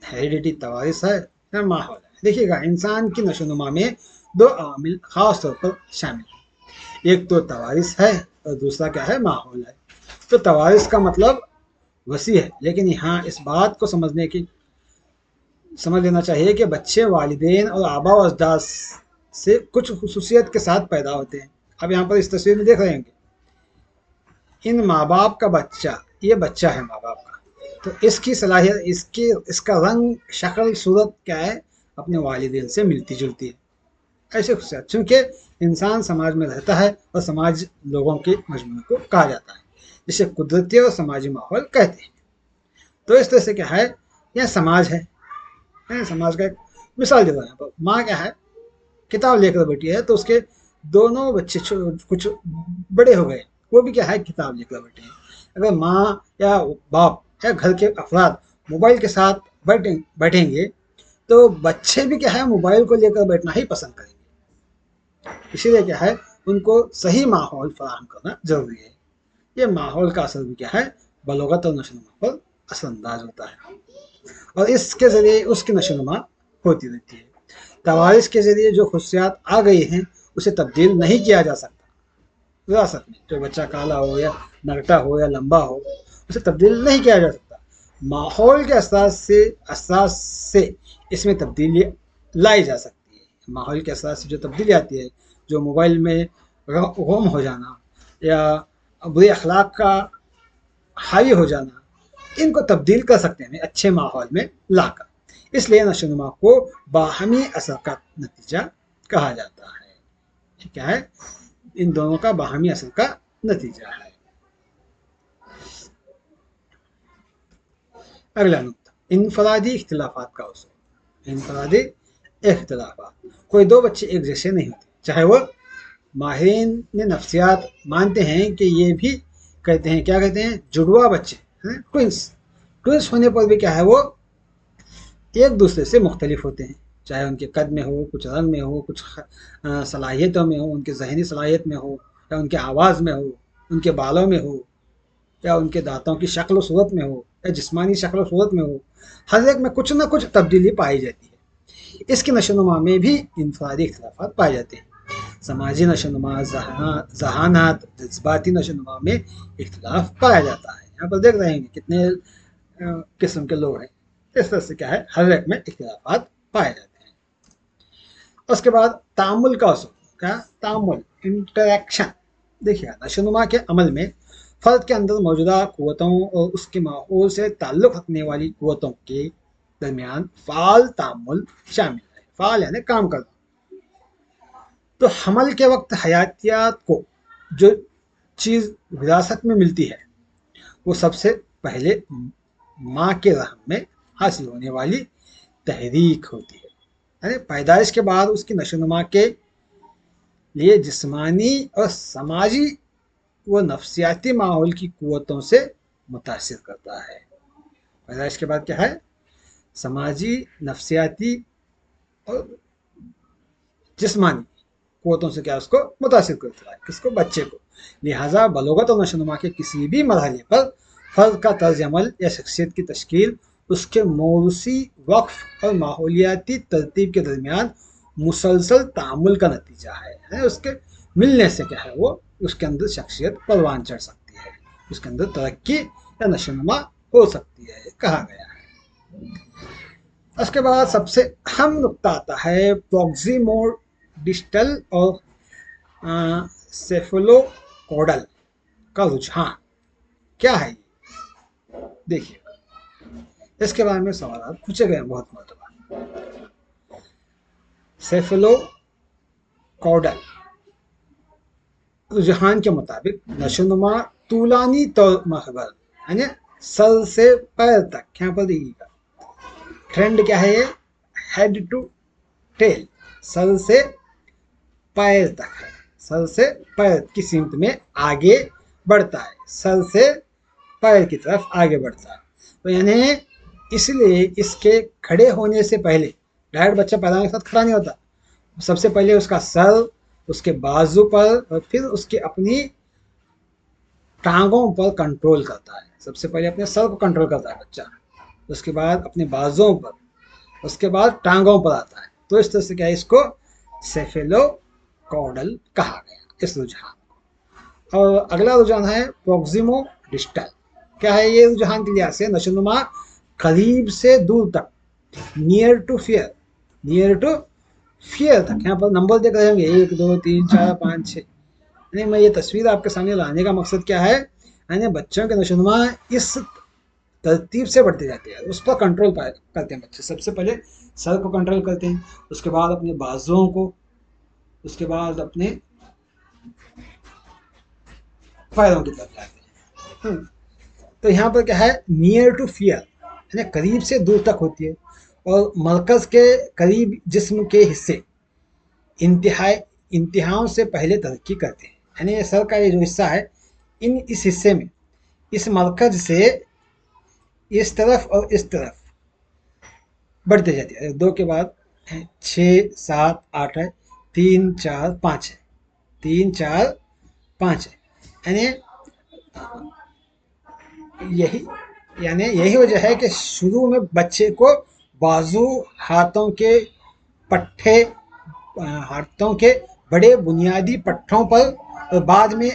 हेरिडिटी तवारिस है یا ماحول ہے. دیکھیے گا انسان کی نشو و نما میں دو عوامل خاص طور پر شامل ہیں. ایک تو توارث ہے اور دوسرا کیا ہے ماحول ہے. تو توارث کا مطلب وسیع ہے، لیکن یہاں اس بات کو سمجھ لینا چاہیے کہ بچے والدین اور آبا و اجداد سے کچھ خصوصیت کے ساتھ پیدا ہوتے ہیں. اب یہاں پر اس تصویر میں دیکھ رہے ہیں کہ ان ماں باپ کا بچہ، یہ بچہ ہے ماں باپ کا، تو اس کی صلاحیت، اس کا رنگ، شکل، صورت کیا ہے، اپنے والدین سے ملتی جلتی ہے. ایسے خصوصیات، چونکہ انسان سماج میں رہتا ہے اور سماج لوگوں کے مجموعے کو کہا جاتا ہے، جسے قدرتی اور سماجی ماحول کہتے ہیں. تو اس طرح سے کیا ہے، یہ سماج ہے. سماج کا ایک مثال دیتا ہوں. یہاں پر ماں کیا ہے، کتاب لے کر بیٹھی ہے، تو اس کے دونوں بچے کچھ بڑے ہو گئے، وہ بھی کیا ہے کتاب لے کر بیٹھے ہیں. اگر ماں یا باپ یا گھر کے افراد موبائل کے ساتھ بیٹھیں گے تو بچے بھی کیا ہے موبائل کو لے کر بیٹھنا ہی پسند کریں گے. اسی لیے کیا ہے ان کو صحیح ماحول فراہم کرنا ضروری ہے. یہ ماحول کا اثر بھی کیا ہے بلوغت اور نشو و نما پر اثر انداز ہوتا ہے، اور اس کے ذریعے اس کی نشو و نما ہوتی رہتی ہے. توارث کے ذریعے جو خصوصیات آ گئی ہیں اسے تبدیل نہیں کیا جا سکتا. وراثت میں جو بچہ کالا ہو یا نرٹا ہو یا لمبا ہو، اسے تبدیل نہیں کیا جا سکتا. ماحول کے اثرات سے اس میں تبدیلی لائی جا سکتی ہے. ماحول کے اثرات سے جو تبدیلی آتی ہے، جو موبائل میں غم ہو جانا یا بری اخلاق کا حاوی ہو جانا، ان کو تبدیل کر سکتے ہیں اچھے ماحول میں لا کر. اس لیے نشو و نما کو باہمی اثر کا نتیجہ کہا جاتا ہے. کیا ہے، ان دونوں کا باہمی اثر کا نتیجہ ہے. اگلا نقطہ، انفرادی اختلافات کا اصول. انفرادی اختلافات، کوئی دو بچے ایک جیسے نہیں ہوتے، چاہے وہ ماہرین نفسیات مانتے ہیں کہ یہ بھی کہتے ہیں، کیا کہتے ہیں، جڑوا بچے، ٹوئنس ہونے پر بھی کیا ہے وہ ایک دوسرے سے مختلف ہوتے ہیں، چاہے ان کے قد میں ہو، کچھ رنگ میں ہو، کچھ صلاحیتوں میں ہو، ان کے ذہنی صلاحیت میں ہو، یا ان کے آواز میں ہو، ان کے بالوں میں ہو، یا ان کے دانتوں کی شکل و صورت میں ہو، یا جسمانی شکل و صورت میں ہو. ہر ایک میں کچھ نہ کچھ تبدیلی پائی جاتی ہے. اس کی نشو و نما میں بھی انفرادی اختلافات پائے جاتے ہیں. سماجی نشو و نما، ذہانت، جذباتی نشو و نما میں اختلاف پایا جاتا ہے. یہاں پر دیکھ رہے ہیں کتنے قسم کے لوگ ہیں. اس طرح سے کیا ہے ہر ایک میں اختلافات پائے جاتے ہیں. اس کے بعد تعامل کا اصول. کیا تعامل، انٹریکشن. دیکھیے نشو و نما کے عمل میں فرد کے اندر موجودہ قوتوں اور اس کے ماحول سے تعلق رکھنے والی قوتوں کے درمیان فعال تعامل شامل ہے. فعال یعنی کام کرنا. تو حمل کے وقت حیاتیات کو جو چیز وراثت میں ملتی ہے وہ سب سے پہلے ماں کے رحم میں حاصل ہونے والی تحریک ہوتی ہے. یعنی پیدائش کے بعد اس کی نشو و نما کے لیے جسمانی اور سماجی و نفسیاتی ماحول کی قوتوں سے متاثر کرتا ہے. پیدائش کے بعد کیا ہے، سماجی، نفسیاتی اور جسمانی قوتوں سے کیا اس کو متاثر کرتا ہے، کس کو، بچے کو. لہٰذا بلوغت اور نشو و نما کے کسی بھی مرحلے پر فرد کا طرز عمل یا شخصیت کی تشکیل اس کے موروثی وقف اور ماحولیاتی ترتیب کے درمیان مسلسل تعامل کا نتیجہ ہے. اس کے ملنے سے کیا ہے وہ اس کے اندر شخصیت پروان چڑھ سکتی ہے، اس کے اندر ترقی یا نشو و نما ہو سکتی ہے، کہا گیا ہے. اس کے بعد سب سے اہم نقطہ آتا ہے پروگزیمور ڈسٹل اور سیفلو کوڈل کا رجحان. کیا ہے یہ؟ دیکھیے اس کے بارے میں سوالات پوچھے گئے ہیں بہت مرتبہ. سیفلو کوڈل رجحان کے مطابق نشو و نما طولانی طور محور یعنی سر سے پیر تک. یہاں پر دیکھیے گا ٹرینڈ کیا ہے، یہ ہیڈ ٹو ٹیل، سر سے پیر تک ہے. سر سے پیر کی سمت میں آگے بڑھتا ہے، سر سے پیر کی طرف آگے بڑھتا ہے. تو یعنی اس لیے اس کے کھڑے ہونے سے پہلے ڈائریکٹ بچہ پیدا ہونے کے ساتھ کھڑا نہیں ہوتا. سب سے پہلے اس کا سر، اس کے بازو پر، اور پھر اس کے اپنی ٹانگوں پر کنٹرول کرتا ہے. سب سے پہلے اپنے سر کو کنٹرول کرتا ہے بچہ، اس کے بعد اپنے بازوں پر، उसके बाद टांगों पर आता है। तो इस तरह से क्या है, इसको सेफेलोकॉडल कहा गया इस रुझान। और अगला रुझान है प्रोक्सिमो डिस्टल। क्या है ये रुझान के लिहाज से? नशोनुमा करीब से दूर तक, near to far, near to far तक। यहाँ पर नंबर देकर रहेंगे 1 2 3 4 5 6। यानी मैं ये तस्वीर आपके सामने लाने का मकसद क्या है, यानी बच्चों के नशोनुमा इस तरतीब से बढ़ते जाते हैं, उस पर कंट्रोल करते हैं बच्चे। सबसे पहले सर को कंट्रोल करते हैं, उसके बाद अपने बाजुओं को, उसके बाद अपने पैरों की तरफ जाते हैं। तो यहाँ पर क्या है, नियर टू फियर यानी करीब से दूर तक होती है। और मरकज के करीब जिस्म के हिस्से इंतहाओं से पहले तरक्की करते हैं। यानी ये सर का ये जो हिस्सा है, इस हिस्से में इस मरकज से इस तरफ और इस तरफ बढ़ते जाती है। 2 के बाद 6 7 8 है, 3 4 5 है, 3 4 5 है। यही यही वजह है कि शुरू में बच्चे को बाजू, हाथों के पट्टे, हाथों के बड़े बुनियादी पट्टों पर और बाद में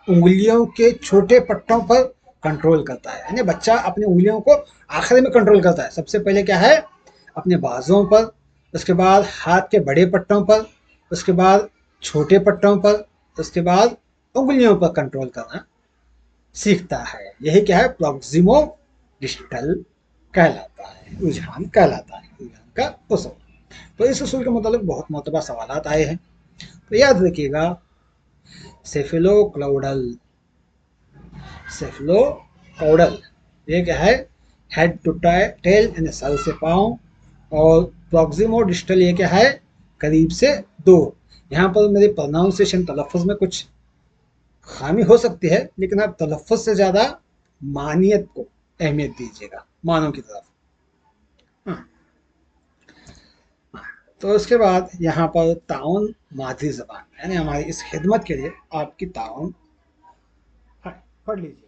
उंगलियों के छोटे पट्टों पर कंट्रोल करता है। यानी बच्चा अपनी उंगलियों को आखिर में कंट्रोल करता है। सबसे पहले क्या है, अपने बाजुओं पर, उसके बाद हाथ के बड़े पट्टों पर, उसके बाद छोटे पट्टों पर, उसके बाद उंगलियों पर कंट्रोल करना सीखता है। यही क्या है, प्रोक्सिमो डिस्टल कहलाता है, रुझान कहलाता है, रुझान का उसूल। तो इस उसूल के मुताबिक बहुत मरतबा सवाल आए हैं। तो याद रखिएगा, सेफेलोक्लाउडल, सेफेलोकॉडल ये क्या है, हेड टू टेल यानी सर से पाँव। और प्रोक्सिमो डिस्टल ये क्या है, करीब से दूर। यहाँ पर मेरे प्रोनाउंसिएशन तलफ़ुज़ में कुछ खामी हो सकती है, लेकिन आप तलफ़ुज़ से ज़्यादा मानियत को अहमियत दीजिएगा, मानों की तरफ। हाँ। तो उसके बाद यहाँ पर ताउन मादरी ज़बान, यानी हमारी इस खिदमत के लिए आपकी ताउन पढ़ लीजिएगा।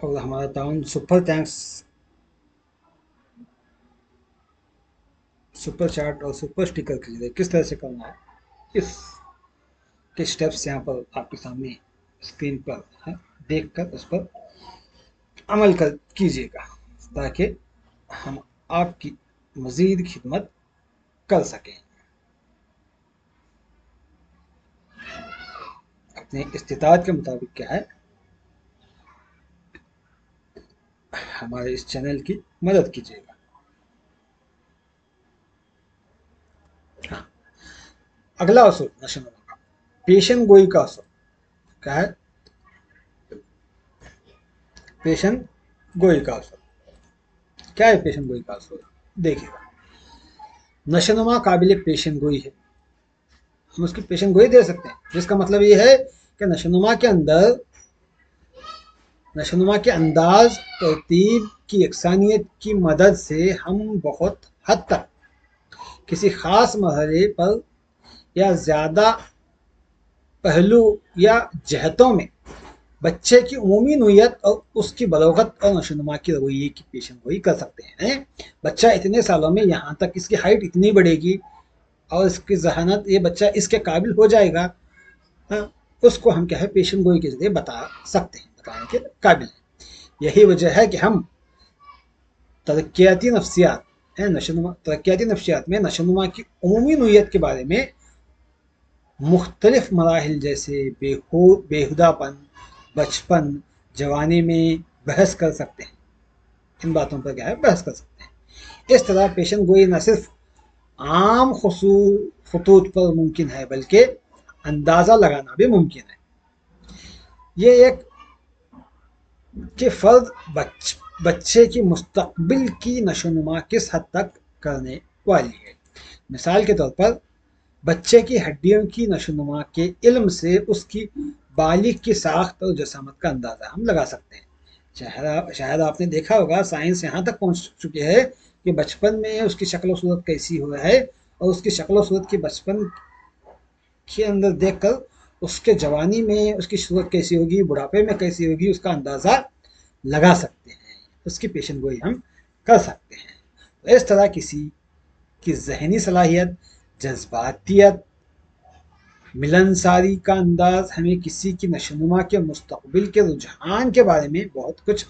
और हमारा ताउन सुपर थैंक्स, सुपर चैट और सुपर स्टिकर के लिए किस तरह से करना है, इस के स्टेप्स यहाँ पर आपके सामने स्क्रीन पर है, देखकर उस पर अमल कीजिएगा, ताकि हम आपकी मज़ीद खिदमत कर सकें। अपने इस्तिताअत के मुताबिक क्या है, हमारे इस चैनल की मदद कीजिएगा। हाँ। अगला असूल नशोनुमा का, पेशन गोई का असूल क्या है, पेशन गोई का असूल क्या है, पेशन गोई का असूल देखिएगा। नशोनुमा काबिल पेशन गोई है, हम उसकी पेशन गोई दे सकते हैं, जिसका मतलब ये है कि नशोनुमा के अंदर, नशोनुमा के अंदाज, तरतीब की यकसानियत की मदद से हम बहुत हद तक किसी ख़ास मरहले पर या ज़्यादा पहलू या जहतों में बच्चे की उमूमी नोयत और उसकी बलोगत और नशोनुमा की रवैये की पेशन गोई कर सकते हैं। बच्चा इतने सालों में यहाँ तक इसकी हाइट इतनी बढ़ेगी और इसकी जहानत, ये बच्चा इसके काबिल हो जाएगा, उसको हम क्या है पेशन गोई के जरिए बता सकते हैं, बताने के काबिल है। यही वजह है कि हम तरक्याती नफ्सियात तरक्याती नफ्सियात में नशोनुमा की उमूमी नोयत के बारे में मुख्तलिफ मराहिल जैसे बेहुदापन, बचपन, जवानी में बहस कर सकते हैं। इन बातों पर क्या है, बहस कर सकते हैं। इस तरह पेशन गोई न सिर्फ आम खतूत पर मुमकिन है बल्कि अंदाज़ा लगाना भी मुमकिन है। ये एक कि फ़र्द बच्चे की मुस्तकबिल की नशोनुमा किस हद तक करने वाली है। मिसाल के तौर पर बच्चे की हड्डियों की नशोनुमा के इल्म से उसकी बालिग की साख्त और जसामत का अंदाज़ा हम लगा सकते हैं। शायद आपने देखा होगा साइंस यहाँ तक पहुँच चुकी है कि बचपन में उसकी शक्ल और सूरत कैसी हुआ है और उसकी शक्ल और सूरत की बचपन के अंदर देखकर उसके जवानी में उसकी सूरत कैसी होगी, बुढ़ापे में कैसी होगी, उसका अंदाज़ा लगा सकते हैं, उसकी पेशन गोई हम कर सकते हैं। तो इस तरह किसी की जहनी सलाहियत, जज्बातियत, मिलनसारी का अंदाज हमें किसी की नशोनुमा के मुस्तकबिल के रुझान के बारे में बहुत कुछ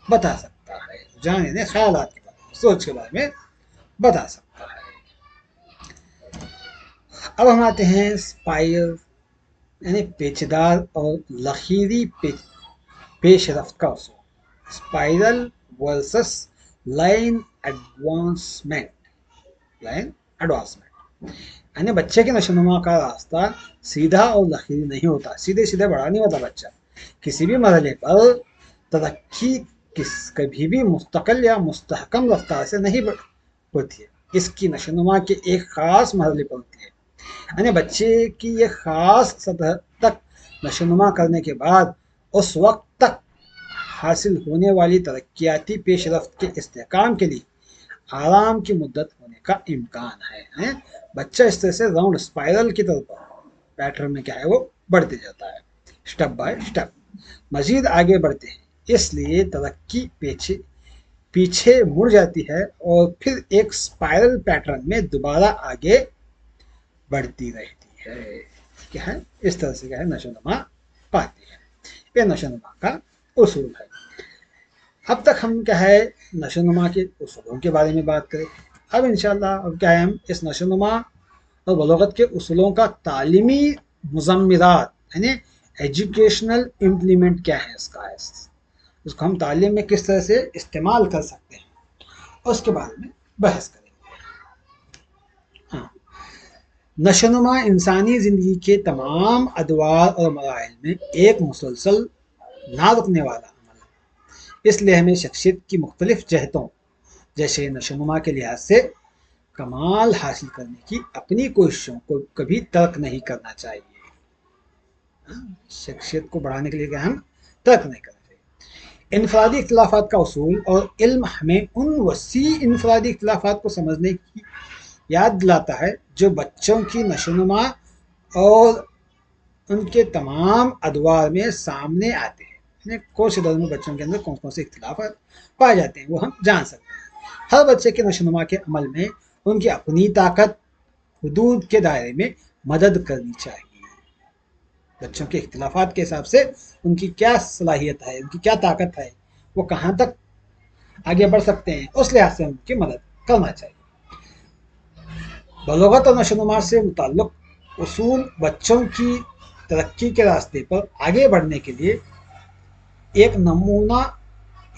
बता सकता है। रुझान यानी ख्यालात के बारे में, सोच के बारे में बता सकता है। अब हम आते हैं स्पाइर यानी पेचदार और लकीरी पेशरफ्त का उसूल। स्पाइरल वर्सेस लाइन एडवांसमेंट यानी बच्चे के नशोनुमा का रास्ता सीधा और लकीरी नहीं होता, सीधे सीधे बड़ा नहीं होता। बच्चा किसी भी मरहले पर तरक्की कभी भी मुस्तकिल या मुस्तहकम रफ्तार से नहीं होती है, इसकी नशोनुमा के एक ख़ास मरहले पर होती है। यानी बच्चे की एक ख़ास सतह तक नशोनुमा करने के बाद उस वक्त तक हासिल होने वाली तरक्याती पेशरफ्त के इस्तेहकाम के लिए आराम की मुद्दत होने का इम्कान है। बच्चा इस तरह से राउंड स्पाइरल की तरफ पैटर्न में क्या है वो बढ़ते जाता है, स्टेप बाय स्टेप मजीद आगे बढ़ते हैं, इसलिए तरक्की पीछे मुड़ जाती है और फिर एक स्पाइरल पैटर्न में दोबारा आगे बढ़ती रहती है। क्या है, इस तरह से क्या है नशोनुमा पाती है। ये नशोनुमा का उसूल है। अब तक हम क्या है नशोनुमा के उसूलों के बारे में बात करें। अब इंशाल्लाह अब क्या है हम इस नशोनुमा और बलोगत के उसूलों का तालीमी मुज़म्मिरात यानी एजुकेशनल इम्प्लीमेंट क्या है इसका, उसको हम तालीम में किस तरह से इस्तेमाल कर सकते हैं उसके बारे में बहस करेंगे। हाँ, नशोनुमा इंसानी ज़िंदगी के तमाम अदवार और मराहिल में एक मुसलसल ना रुकने वाला अमल है, इसलिए हमें शख्सियत की मुख्तलिफ जहतों जैसे नशोनुमा के लिहाज से कमाल हासिल करने की अपनी कोशिशों को कभी तर्क नहीं करना चाहिए। शख्सियत को बढ़ाने के लिए क्या हम तर्क नहीं करना चाहिए। इनफरादी इख्तिलाफात का उसूल और इल्म हमें उन वसी इनफरादी इख्तिलाफात को समझने की याद दिलाता है जो बच्चों की नशोनुमा और उनके तमाम अदवार में सामने आते हैं। कोर्स दौर में बच्चों के अंदर कौन कौन से इख्तिलाफात पाए जाते हैं वो हम जान सकते हैं। हर बच्चे के नशोनुमा के अमल में उनकी अपनी ताकत हुदूद के दायरे में मदद करनी चाहिए। बच्चों के इख्तिलाफात के हिसाब से उनकी क्या सलाहियत है, उनकी क्या ताकत है, वो कहाँ तक आगे बढ़ सकते हैं, उस लिहाज से उनकी मदद करना चाहिए। बलोगत और नशोनुमा से मुताल्लिक़ उसूल बच्चों की तरक्की के रास्ते पर आगे बढ़ने के लिए एक नमूना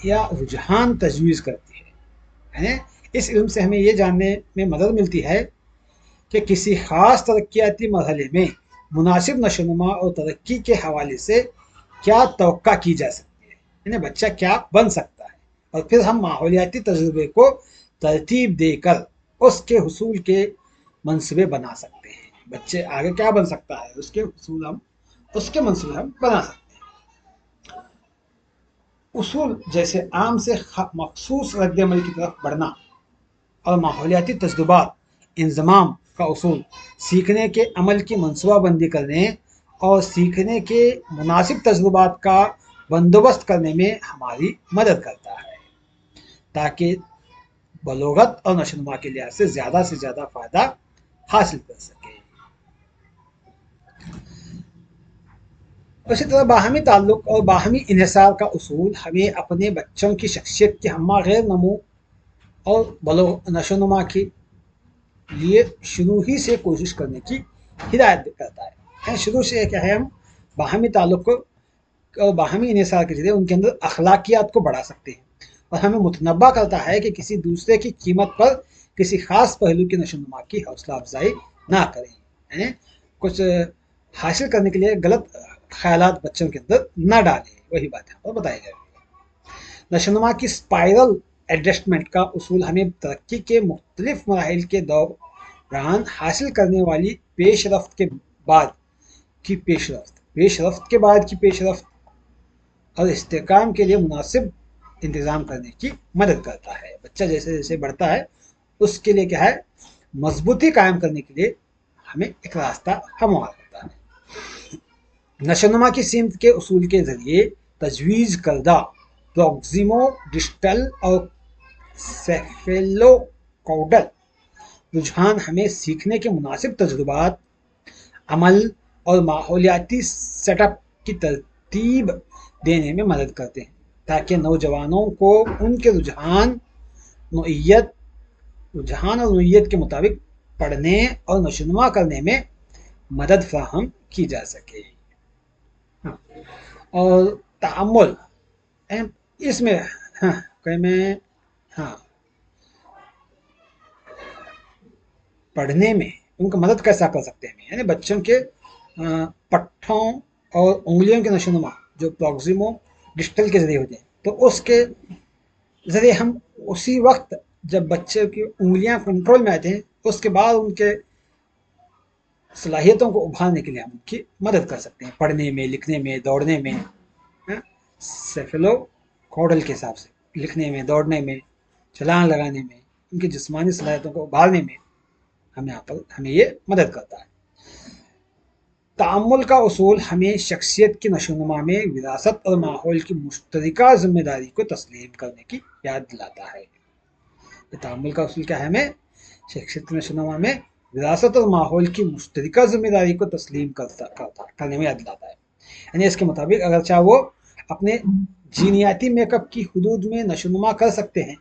या रुझान तजवीज़ करती है। इस इल्म से हमें ये जानने में मदद मिलती है कि किसी ख़ास तरक्याती मरहले में मुनासिब नशोनुमा और तरक्की के हवाले से क्या तवक्का की जा सकती है, यानी बच्चा क्या बन सकता है, और फिर हम माहौलियाती तजुर्बे को तरतीब देकर उसके हुसूल के मंसूबे बना सकते हैं। बच्चे आगे क्या बन सकता है उसके मंसूबे हम बना सकते हैं। उसूल जैसे आम से मखसूस रद्द-ए-अमल की तरफ बढ़ना और माहौलियाती तजुर्बात इंज़माम का उसूल सीखने के अमल की मनसूबाबंदी करने और सीखने के मुनासिब तजुर्बात का बंदोबस्त करने में हमारी मदद करता है ताकि बलोगत और नशोनुमा के लिहाज से ज़्यादा फ़ायदा हासिल कर सके। उसी तरह बाहमी ताल्लुक़ और बाहमी इन्हिसार का उसूल हमें अपने बच्चों की शख्सियत की हम्मा गैर नमू और बलो नशोनुमा के लिए शुरू ही से कोशिश करने की हिदायत करता है। शुरू से क्या है, हम बाहमी ताल्लुक़ को और बाहमी इन्हिसार के जरिए उनके अंदर अखलाकियात को बढ़ा सकते हैं, और हमें मुतनब्बा करता है कि किसी दूसरे की कीमत पर किसी ख़ास पहलू की नशोनुमा की हौसला अफजाई ना करें, यानी कुछ हासिल करने के लिए गलत ख्यालात बच्चों के अंदर ना डालें। वही बात है और बताई जा रही है। नशोनुमा की स्पाइरल एडजस्टमेंट का उसूल हमें तरक्की के मुख्तलिफ मराहिल के दौरान हासिल करने वाली पेशरफ्त के बाद की पेशरफ्त के बाद की पेशरफ्त और इस्तेकाम के लिए मुनासिब इंतज़ाम करने की मदद करता है। बच्चा जैसे जैसे बढ़ता है उसके लिए क्या है, मजबूती कायम करने के लिए हमें एक रास्ता हमवार करता है। नशोनुमा की सीमत के उसूल के ज़रिए तजवीज़ करदा प्रोक्सिमो डिस्टल और सेफेलोकॉडल रुझान हमें सीखने के मुनासिब तजुर्बात, अमल और माहौलियाती सेटअप की तरतीब देने में मदद करते हैं, ताकि नौजवानों को उनके रुझान और नोयत के मुताबिक पढ़ने और नशोनुमा करने में मदद फराहम की जा सके। हाँ, और तामुल इसमें, हाँ कहीं में, हाँ पढ़ने में उनका मदद कैसा कर सकते हैं, यानी बच्चों के पट्ठों और उंगलियों के नशोनुमा जो प्रोक्सिमो डिस्टल के जरिए होते हैं, तो उसके ज़रिए हम उसी वक्त जब बच्चे की उंगलियां कंट्रोल में आते हैं उसके बाद उनके सलाहियतों को उभारने के लिए हम उनकी मदद कर सकते हैं, पढ़ने में, लिखने में, दौड़ने में, सेफेलो कॉडल के हिसाब से लिखने में, दौड़ने में, छलांग लगाने में, उनकी जिस्मानी सलाहियतों को उभारने में हमें ये मदद करता है। तामुल का उसूल हमें शख्सियत की नशोनुमा में विरासत और माहौल की मुश्तरका जिम्मेदारी को तस्लीम करने की याद दिलाता है। तामुल का उसूल क्या है, हमें शख्सियत की नशोनुमा में विरासत और माहौल की मुश्तरका जिम्मेदारी को तस्लीम करने में याद दिलाता है। यानी इसके मुताबिक अगर चाहे वो अपने जीनियाती मेकअप की हदूद में नशोनुमा कर सकते हैं,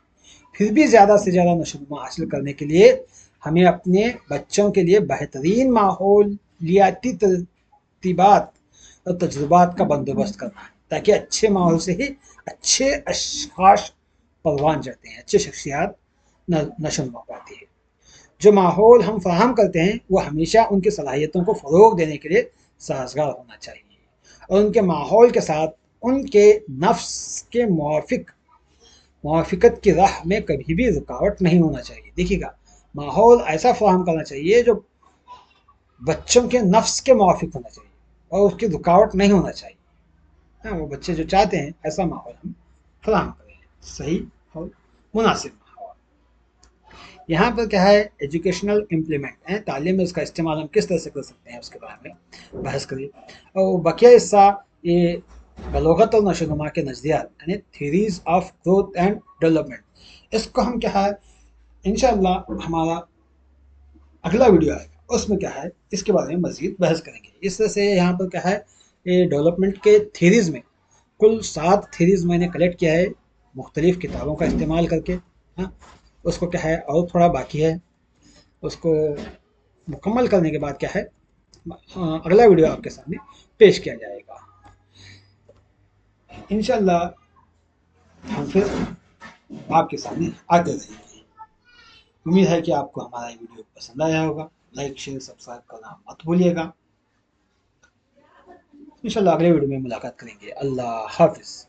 फिर भी ज़्यादा से ज़्यादा नशोनुमा हासिल करने के लिए हमें अपने बच्चों के लिए बेहतरीन माहौलियाती तरतीबात और तजुर्बात का बंदोबस्त करना है, ताकि अच्छे माहौल से ही अच्छे अशखास परवान चढ़ते हैं, अच्छी शख्सियात नशोनुमा पाती है। जो माहौल हम फराहम करते हैं वो हमेशा उनकी सलाहियतों को फ़रोग देने के लिए साजगार होना चाहिए, और उनके माहौल के साथ उनके नफ्स के मुआफ़िकत की राह में कभी भी रुकावट नहीं होना चाहिए। देखिएगा, माहौल ऐसा फराहम करना चाहिए जो बच्चों के नफ्स के मुआफ़िक होना चाहिए और उसकी रुकावट नहीं होना चाहिए। हाँ, वो बच्चे जो चाहते हैं ऐसा माहौल हम फराहम करें, सही और मुनासिब माहौल। यहाँ पर क्या है, एजुकेशनल इम्प्लीमेंट है, तालीम में उसका इस्तेमाल हम किस तरह से कर सकते हैं उसके बारे में बहस करिए। और बकिया हिस्सा ये बलोगत और नशोनुमा के नज़रियात, यानी theories of growth and development, इसको हम क्या है इंशाअल्लाह हमारा अगला वीडियो आएगा उसमें क्या है इसके बारे में मज़ीद बहस करेंगे। इस तरह से यहाँ पर क्या है, ये डेवलपमेंट के थ्योरीज़ में कुल 7 थ्योरीज़ मैंने कलेक्ट किया है मुख्तलिफ़ किताबों का इस्तेमाल करके। हाँ, उसको क्या है और थोड़ा बाकी है, उसको मुकम्मल करने के बाद क्या है अगला वीडियो आपके सामने पेश किया जाएगा इंशाअल्लाह। हम फिर आपके सामने आते रहेंगे। उम्मीद है कि आपको हमारा ये वीडियो पसंद आया होगा। लाइक, शेयर, सब्सक्राइब करना मत भूलिएगा। इंशाअल्लाह अगले वीडियो में मुलाकात करेंगे। अल्लाह हाफिज़।